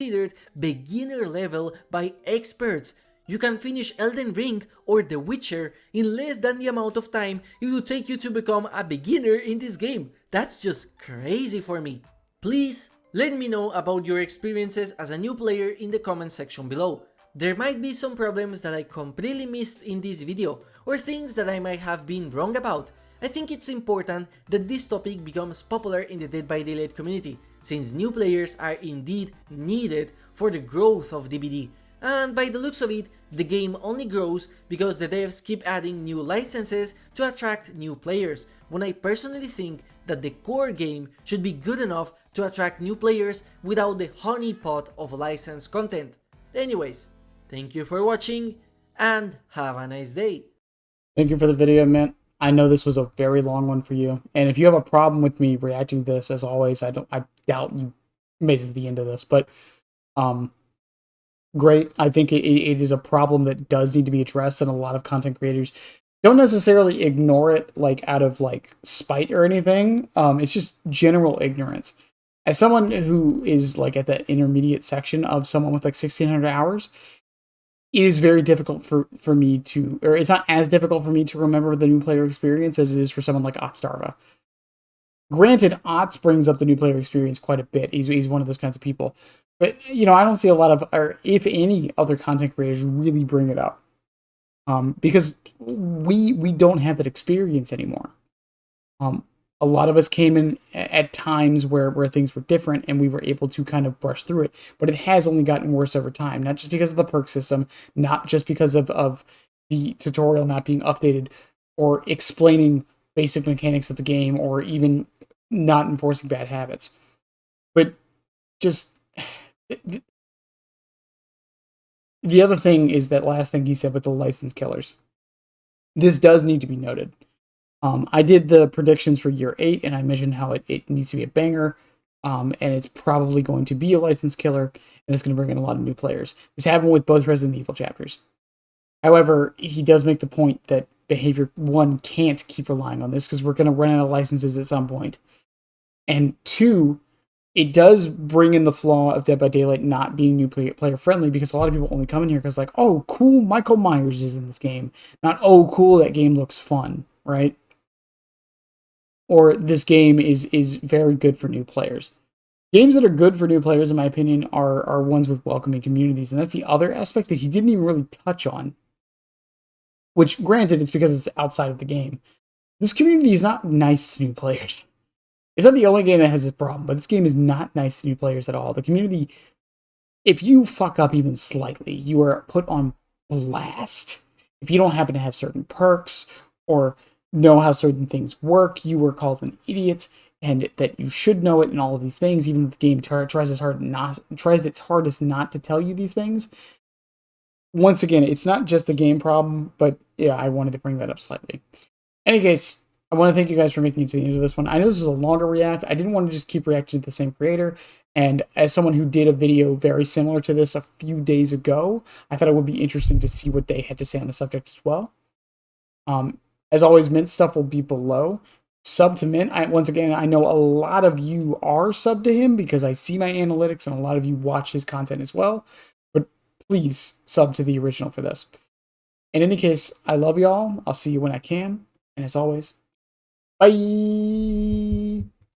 Considered beginner level by experts. You can finish Elden Ring or The Witcher in less than the amount of time it would take you to become a beginner in this game. That's just crazy for me. Please let me know about your experiences as a new player in the comment section below. There might be some problems that I completely missed in this video, or things that I might have been wrong about. I think it's important that this topic becomes popular in the Dead by Daylight community, since new players are indeed needed for the growth of DBD. And by the looks of it, the game only grows because the devs keep adding new licenses to attract new players, when I personally think that the core game should be good enough to attract new players without the honeypot of licensed content. Anyways, thank you for watching, and have a nice day. Thank you for the video, man. I know this was a very long one for you, and if you have a problem with me reacting to this, as always, I doubt you made it to the end of this, but great. I think it is a problem that does need to be addressed, and a lot of content creators don't necessarily ignore it like out of like spite or anything. It's just general ignorance. As someone who is like at that intermediate section of someone with like 1,600 hours, it is very difficult for me to, or it's not as difficult for me to remember the new player experience as it is for someone like Otstarva. Granted, Ots brings up the new player experience quite a bit. He's one of those kinds of people. But, you know, I don't see a lot of, or if any, other content creators really bring it up. Because we don't have that experience anymore. A lot of us came in at times where things were different, and we were able to kind of brush through it. But it has only gotten worse over time, not just because of the perk system, not just because of the tutorial not being updated, or explaining basic mechanics of the game, or even not enforcing bad habits. But just the other thing is that last thing he said with the license killers. This does need to be noted. I did the predictions for year 8, and I mentioned how it needs to be a banger, and it's probably going to be a license killer, and it's going to bring in a lot of new players. This happened with both Resident Evil chapters. However, he does make the point that Behavior 1 can't keep relying on this, because we're going to run out of licenses at some point. And 2, it does bring in the flaw of Dead by Daylight not being new player friendly, because a lot of people only come in here because like, oh, cool, Michael Myers is in this game. Not, oh, cool, that game looks fun, right? or this game is very good for new players. Games that are good for new players, in my opinion, are ones with welcoming communities, and that's the other aspect that he didn't even really touch on. Which, granted, it's because it's outside of the game. This community is not nice to new players. It's not the only game that has this problem, but this game is not nice to new players at all. The community, if you fuck up even slightly, you are put on blast. If you don't happen to have certain perks or know how certain things work, you were called an idiot, and that you should know it and all of these things, even if the game tries its hardest not to tell you these things. Once again, it's not just a game problem, but yeah, I wanted to bring that up slightly. In any case, I want to thank you guys for making it to the end of this one. I know this is a longer react. I didn't want to just keep reacting to the same creator. And as someone who did a video very similar to this a few days ago, I thought it would be interesting to see what they had to say on the subject as well. As always, Mint stuff will be below. Sub to Mint. Once again, I know a lot of you are sub to him because I see my analytics and a lot of you watch his content as well. But please sub to the original for this. In any case, I love y'all. I'll see you when I can. And as always, bye!